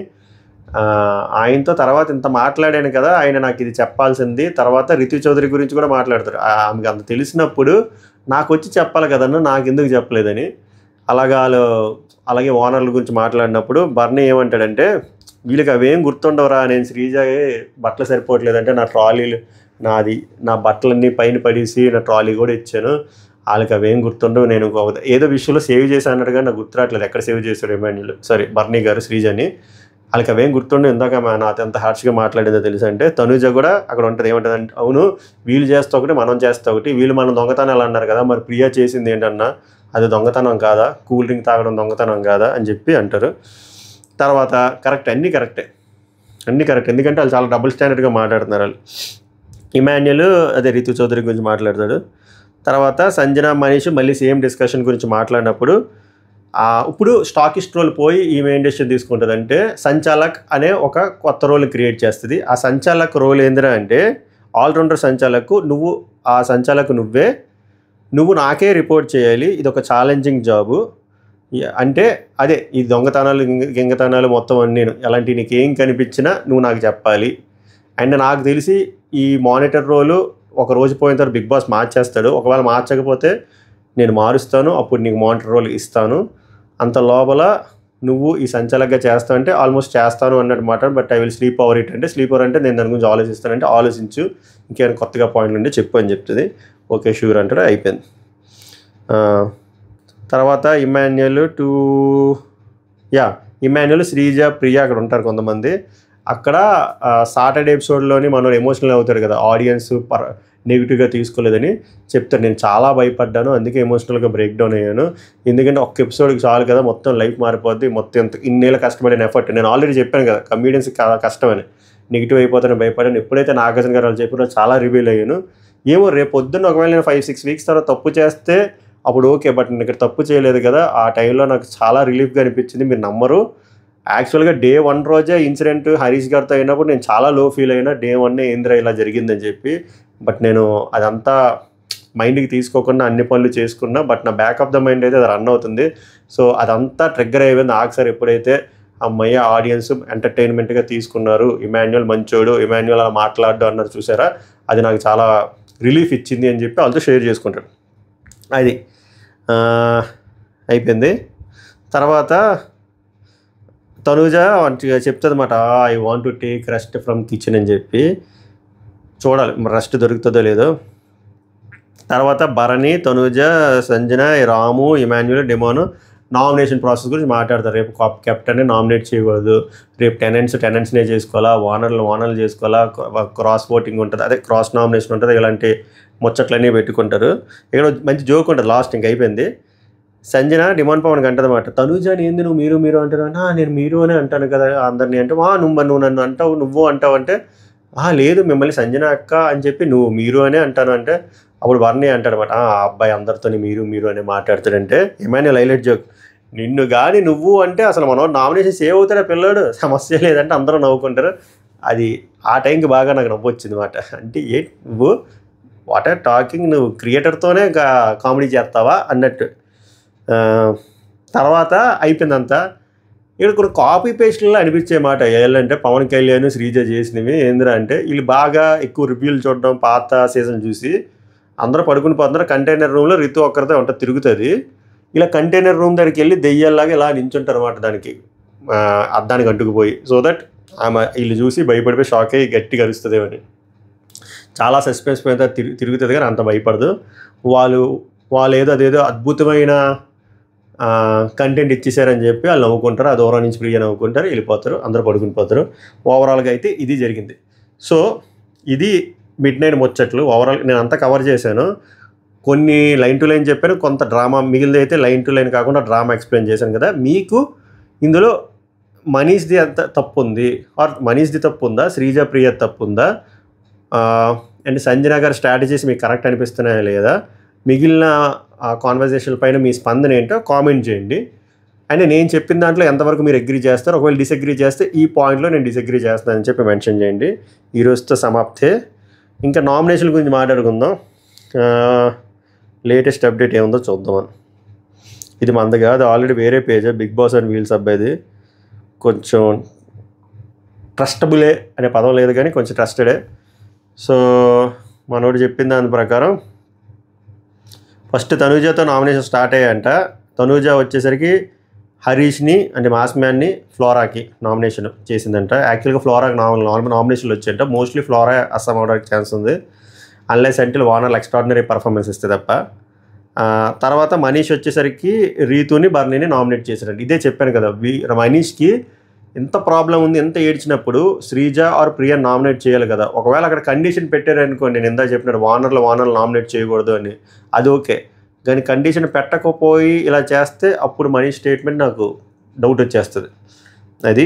ఆయనతో తర్వాత ఇంత మాట్లాడాను కదా, ఆయన నాకు ఇది చెప్పాల్సింది. తర్వాత రితు చౌదరి గురించి కూడా మాట్లాడతారు, ఆమెకు అంత తెలిసినప్పుడు నాకు వచ్చి చెప్పాలి కదన్నా, నాకు ఎందుకు చెప్పలేదని. అలాగే ఓనర్ల గురించి మాట్లాడినప్పుడు బర్నీ ఏమంటాడంటే, వీళ్ళకి అవేం గుర్తుండవరా, నేను శ్రీజాకి బట్టలు సరిపోవట్లేదంటే నా బట్టలన్నీ పైన పడేసి నా ట్రాలీ కూడా ఇచ్చాను, వాళ్ళకి అవేం గుర్తుండవు, నేను ఏదో విషయంలో సేవ్ చేశాను అన్నట్టుగా నాకు గుర్తురాట్లేదు ఎక్కడ సేవ్ చేశాడు బర్నీ గారు శ్రీజాని, వాళ్ళకి అవేం గుర్తుండే ఇందాక నాతో ఎంత హార్ష్గా మాట్లాడిందో తెలుసు అంటే. తనుజ కూడా అక్కడ ఉంటుంది, ఏమంటుందంటే అవును వీళ్ళు చేస్తా ఒకటి మనం చేస్తా ఒకటి, వీళ్ళు మనం దొంగతనాలు అన్నారు కదా, మరి ప్రియా చేసింది ఏంటన్నా అది దొంగతనం కాదా, కూల్ డ్రింక్ తాగడం దొంగతనం కాదా అని చెప్పి అంటారు. తర్వాత అన్నీ కరెక్టే, ఎందుకంటే వాళ్ళు చాలా డబుల్ స్టాండర్డ్గా మాట్లాడుతున్నారు వాళ్ళు. ఇమాన్యుల్ రితు చౌదరి గురించి మాట్లాడతాడు. తర్వాత సంజన మనీష్ మళ్ళీ సేమ్ డిస్కషన్ గురించి మాట్లాడినప్పుడు, ఇప్పుడు స్టాకిస్ట్ రోల్ పోయి ఈమె ఏం డెసిషన్ తీసుకుంటుందంటే సంచాలక్ అనే ఒక కొత్త రోల్ క్రియేట్ చేస్తుంది. ఆ సంచాలక్ రోల్ ఏందిరా అంటే ఆల్రౌండర్ సంచాలకు, నువ్వు నాకే రిపోర్ట్ చేయాలి, ఇది ఒక ఛాలెంజింగ్ జాబు, అంటే అదే ఈ దొంగతనాలు గింగతనాలు మొత్తం నేను ఎలాంటి నీకేం కనిపించినా నువ్వు నాకు చెప్పాలి. అండ్ నాకు తెలిసి ఈ మానిటర్ రోలు ఒక రోజు పోయిన తర్వాత బిగ్ బాస్ మార్చేస్తాడు, ఒకవేళ మార్చకపోతే నేను మారుస్తాను, అప్పుడు నీకు మానిటర్ రోల్ ఇస్తాను, అంత లోపల నువ్వు ఈ సంచాలకగా చేస్తావు అంటే ఆల్మోస్ట్ చేస్తాను అన్నట్టు మాట. But I will sleep over it అంటే స్లీప్ ఓవర్ అంటే నేను దాని గురించి ఆలోచిస్తానంటే ఆలోచించు, ఇంకేమైనా కొత్తగా పాయింట్లు ఉంటే చెప్పు అని చెప్తుంది. ఓకే షూర్ అంటాడు, అయిపోయింది. తర్వాత ఇమాన్యుల్ శ్రీజ ప్రియా అక్కడ ఉంటారు కొంతమంది. అక్కడ సాటర్డే ఎపిసోడ్లోని మనం ఎమోషనల్ అవుతాడు కదా ఆడియన్స్, నెగిటివ్గా తీసుకోలేదని చెప్తాను. నేను చాలా భయపడ్డాను, అందుకే ఎమోషనల్గా బ్రేక్ డౌన్ అయ్యాను. ఎందుకంటే ఒక్క ఎపిసోడ్కి చాలు కదా, మొత్తం లైఫ్ మారిపోద్ది, మొత్తం ఇన్నేళ్ళ కష్టపడిన ఎఫర్ట్. నేను ఆల్రెడీ చెప్పాను కదా కమీడియన్స్కి చాలా కష్టమని, నెగిటివ్ అయిపోతానని భయపడాను. ఎప్పుడైతే నాగార్జున గారు వాళ్ళు చెప్పినా చాలా రివీల్ అయ్యాను. ఏమో రేపు పొద్దున్న ఒకవేళ నేను 5-6 వీక్స్ తర్వాత తప్పు చేస్తే అప్పుడు ఓకే, బట్ నేను ఇక్కడ తప్పు చేయలేదు కదా, ఆ టైంలో నాకు చాలా రిలీఫ్గా అనిపించింది. మీరు నమ్మరు, యాక్చువల్గా డే 1 రోజే ఇన్సిడెంట్ హరీష్ గారితో అయినప్పుడు నేను చాలా లో ఫీల్ అయినా, డే 1 ఏంద్రా ఇలా జరిగిందని చెప్పి. బట్ నేను అదంతా మైండ్కి తీసుకోకుండా అన్ని పనులు చేసుకున్నా, బట్ నా బ్యాక్ ఆఫ్ ద మైండ్ అయితే అది రన్ అవుతుంది. సో అదంతా ట్రిగ్గర్ అయిపోయింది ఆఖసారి ఎప్పుడైతే అమ్మయ్య ఆడియన్స్ ఎంటర్టైన్మెంట్గా తీసుకున్నారు, ఇమాన్యుయల్ మంచోడు, ఇమాన్యుయల్ అలా మాట్లాడు అన్నారు చూసారా, అది నాకు చాలా రిలీఫ్ ఇచ్చింది అని చెప్పి వాళ్ళతో షేర్ చేసుకుంటాడు. అది అయిపోయింది. తర్వాత తనూజ చెప్తుంది అన్నమాట, I want to take rest from kitchen అని చెప్పి. చూడాలి రెస్ట్ దొరుకుతుందో లేదో. తర్వాత భరణి, తనూజ, సంజన, రాము, ఇమాన్యుయల్, డెమోన్ నామినేషన్ ప్రాసెస్ గురించి మాట్లాడతారు. రేపు కెప్టెన్ని నామినేట్ చేయకూడదు, రేపు టెనెంట్స్నే చేసుకోవాలా, ఓనర్లు చేసుకోవాలా, క్రాస్ ఓటింగ్ ఉంటుంది, అదే క్రాస్ నామినేషన్ ఉంటుంది, ఇలాంటి ముచ్చట్లన్నీ పెట్టుకుంటారు. ఇక్కడ మంచి జోక్ ఉంటుంది లాస్ట్, ఇంక అయిపోయింది. సంజన డిమాండ్ పవన్కి అంటదన్నమాట, తనూజని ఏంది నువ్వు మీరు అంటారు, నేను మీరు అనే అంటాను కదా అందరినీ అంటే, నువ్వు నన్ను అంటావు, నువ్వు అంటావు అంటే, లేదు మిమ్మల్ని సంజన అక్క అని చెప్పి నువ్వు మీరు అనే అంటాను అంటే, అప్పుడు వర్ణి అంటాడనమాట, ఆ అబ్బాయి అందరితో మీరు అనే మాట్లాడుతాడంటే, ఇమాన్యుయల్ హైలైట్ జోక్, నిన్ను కానీ నువ్వు అంటే అసలు మనం నామినేషన్ సేవ్ అవుతాడా పిల్లాడు, సమస్య లేదంటే అందరూ నవ్వుకుంటారు. అది ఆ టైంకి బాగా నాకు నవ్వు వచ్చింది అనమాట. అంటే నువ్వు వాట్ ఆర్ టాకింగ్, నువ్వు క్రియేటర్తోనే కామెడీ చేస్తావా అన్నట్టు. తర్వాత అయిపోయిందంతా. ఇక్కడ కొన్ని కాపీ పేస్ట్లో అనిపించే మాట ఏంటంటే, పవన్ కళ్యాణ్ శ్రీజ చేసినవి ఏంద్రా అంటే, వీళ్ళు బాగా ఎక్కువ రివ్యూలు చూడడం, పాత సీజన్ చూసి అందరూ పడుకుని పోతున్నారు. కంటైనర్ రూమ్లో రితు ఒక్కరితో ఉంటుంది, తిరుగుతుంది. ఇలా కంటైనర్ రూమ్ దగ్గరికి వెళ్ళి దెయ్యాల్లాగా ఇలా నించుంటారు అన్నమాట, దానికి అద్దానికి అంటుకుపోయి. సో దట్ ఆమె వీళ్ళు చూసి భయపడిపోయి షాక్ అయ్యి గట్టిగా అరుస్తుంది అని. చాలా సస్పెన్స్ పోయిన తిరుగుతుంది కానీ అంత భయపడదు. వాళ్ళు అదేదో అద్భుతమైన కంటెంట్ ఇచ్చేసారని చెప్పి వాళ్ళు నవ్వుకుంటారు, ఆ దూరం నుంచి ప్రియ నవ్వుకుంటారు, వెళ్ళిపోతారు, అందరూ పడుకుని పోతారు. ఓవరాల్గా అయితే ఇది జరిగింది. సో ఇది మిడ్ నైట్ ముచ్చట్లు. ఓవరాల్ నేను అంతా కవర్ చేశాను. కొన్ని లైన్ టు లైన్ చెప్పాను, కొంత డ్రామా మిగిలింది అయితే లైన్ టు లైన్ కాకుండా డ్రామా ఎక్స్ప్లెయిన్ చేశాను కదా. మీకు ఇందులో మనీష్ది అంత తప్పు ఉంది, ఆర్ మనీష్ది తప్పు ఉందా, శ్రీజ ప్రియ తప్పు ఉందా, అండ్ సంజన గారి స్ట్రాటజీస్ మీకు కరెక్ట్ అనిపిస్తున్నాయా లేదా, మిగిలిన కాన్వర్జేషన్ పైన మీ స్పందన ఏంటో కామెంట్ చేయండి. అండ్ నేను చెప్పిన దాంట్లో ఎంతవరకు మీరు అగ్రీ చేస్తారు, ఒకవేళ డిసగ్రీ చేస్తే ఈ పాయింట్లో నేను డిసగ్రీ చేస్తానని చెప్పి మెన్షన్ చేయండి. ఈరోజుతో సమాప్తే. ఇంకా నామినేషన్ గురించి మాట్లాడుకుందాం. లేటెస్ట్ అప్డేట్ ఏముందో చూద్దామని. ఇది మనది కాదు, ఆల్రెడీ వేరే page, big boss and wheels అబ్బాయిది. కొంచెం ట్రస్టబులే అనే పదం లేదు కానీ కొంచెం ట్రస్టెడే. సో మనోడు చెప్పిన దాని ప్రకారం ఫస్ట్ తనూజతో నామినేషన్ స్టార్ట్ అయ్యాయంట. తనూజ వచ్చేసరికి హరీష్ని అంటే మాస్ మ్యాన్ని, ఫ్లోరాకి నామినేషన్ చేసిందంట. యాక్చువల్గా ఫ్లోరాకి నార్మల్ నామినేషన్లు వచ్చాయంట. మోస్ట్లీ ఫ్లోరా అస్సాం అవడానికి ఛాన్స్ ఉంది, అన్లెస్ అంటే వానర్లు ఎక్స్ట్రాడినరీ పర్ఫార్మెన్స్ ఇస్తే తప్ప. తర్వాత మనీష్ వచ్చేసరికి రీతుని, బర్నీని నామినేట్ చేశారంట. ఇదే చెప్పాను కదా, మనీష్కి ఎంత ప్రాబ్లం ఉంది, ఎంత ఏడ్చినప్పుడు శ్రీజ ఆర్ ప్రియ నామినేట్ చేయాలి కదా. ఒకవేళ అక్కడ కండిషన్ పెట్టారనుకోండి, నేను ఎంత చెప్పినాడు వానర్లు నామినేట్ చేయకూడదు అని, అది ఓకే. కానీ కండిషన్ పెట్టకపోయి ఇలా చేస్తే అప్పుడు మనీష్ స్టేట్మెంట్ నాకు డౌట్ వచ్చేస్తుంది. అది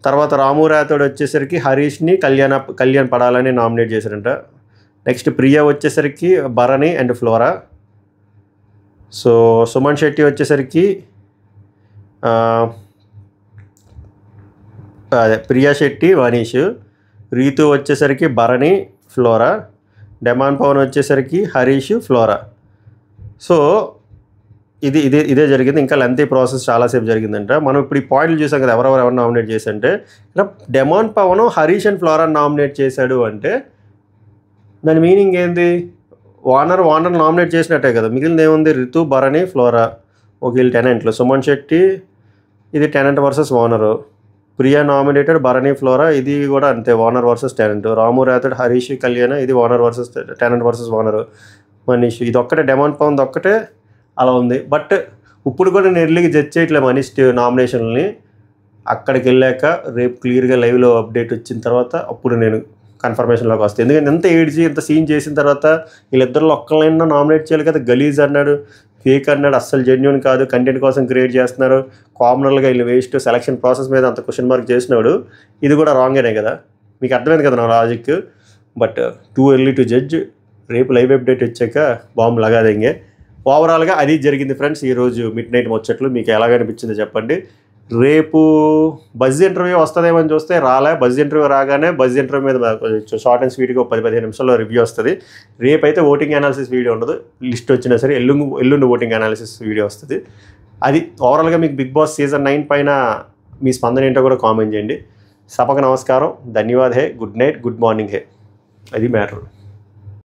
తర్వాత రాము రాథోడ్ వచ్చేసరికి హరీష్ని కళ్యాణ్ పడాలని నామినేట్ చేశారంట. నెక్స్ట్ ప్రియ వచ్చేసరికి Bharani and flora. So Suman Shetty వచ్చేసరికి అదే ప్రియా శెట్టి, మనీష్. రీతు వచ్చేసరికి భరణి, ఫ్లోరా. డెమాన్ పవన్ వచ్చేసరికి హరీష్, ఫ్లోరా. సో ఇదే జరిగింది. ఇంకా లెంతీ ప్రాసెస్ చాలాసేపు జరిగిందంట. మనం ఇప్పుడు ఈ పాయింట్లు చూసాం కదా, ఎవరు నామినేట్ చేశారంటే, ఇలా demon Pavan Harish and Flora nominate చేశాడు అంటే దాని మీనింగ్ ఏంది, వానర్ నామినేట్ చేసినట్టే కదా. మిగిలిన ఏముంది, రితు, భరణి, ఫ్లోరా. ఒక వీళ్ళు టెనెంట్లు. సుమన్ శెట్టి ఇది tenant versus owner. Priya nominated, Bharani, flora ఇది కూడా అంతే, ఓనర్ వర్సెస్ టెనెంట్. రాము రాథోడ్, హరీష్, కళ్యాణ్ ఇది owner versus tenant versus owner. Manish ఇది ఒక్కటే, డెమాన్ పవన్ ఒక్కటే అలా ఉంది. బట్ ఇప్పుడు కూడా నేను ఎర్లీగా జడ్జ్ చేయట్లే మనీష్ నామినేషన్ని. అక్కడికి వెళ్ళాక రేపు క్లియర్గా లైవ్లో అప్డేట్ వచ్చిన తర్వాత అప్పుడు నేను కన్ఫర్మేషన్లోకి వస్తాయి. ఎందుకంటే ఎంత ఏడ్చి ఇంత సీన్ చేసిన తర్వాత వీళ్ళిద్దరిలో ఒక్కళ్ళైనా నామినేట్ చేయాలి కదా. గలీజ్ అన్నాడు, ఫేక్ అన్నాడు, అస్సలు జెన్యున్ కాదు, కంటెంట్ కోసం క్రియేట్ చేస్తున్నారు, కామనల్గా వీళ్ళు వేస్ట్, సెలక్షన్ ప్రాసెస్ మీద అంత క్వశ్చన్ మార్క్ చేసినాడు. ఇది కూడా రాంగేనే కదా. మీకు అర్థమైంది కదా నా logic. But two early to judge. రేపు లైవ్ అప్డేట్ వచ్చాక బాంబు లగాదేంగే. ఓవరాల్గా అది జరిగింది ఫ్రెండ్స్ ఈరోజు మిడ్ నైట్ ముచ్చట్లు. మీకు ఎలాగనిపించిందో చెప్పండి. రేపు బజ్ ఇంటర్వ్యూ వస్తుందేమో అని చూస్తే రాలే. బజ్ ఇంటర్వ్యూ రాగానే బజ్ ఇంటర్వ్యూ మీద షార్ట్ అండ్ స్వీట్గా 10-15 నిమిషాల్లో రివ్యూ వస్తుంది. రేపైతే ఓటింగ్ అనాలిసిస్ వీడియో ఉండదు. లిస్ట్ వచ్చినా సరే ఎల్లుండి ఓటింగ్ అనాలిసిస్ వీడియో వస్తుంది. అది ఓవరాల్గా మీకు బిగ్ బాస్ సీజన్ 9 పైన మీ స్పందన ఏంటో కూడా కామెంట్ చేయండి. సభకు నమస్కారం, ధన్యవాద్ హే, గుడ్ నైట్, గుడ్ మార్నింగ్ హే. అది మ్యాటర్.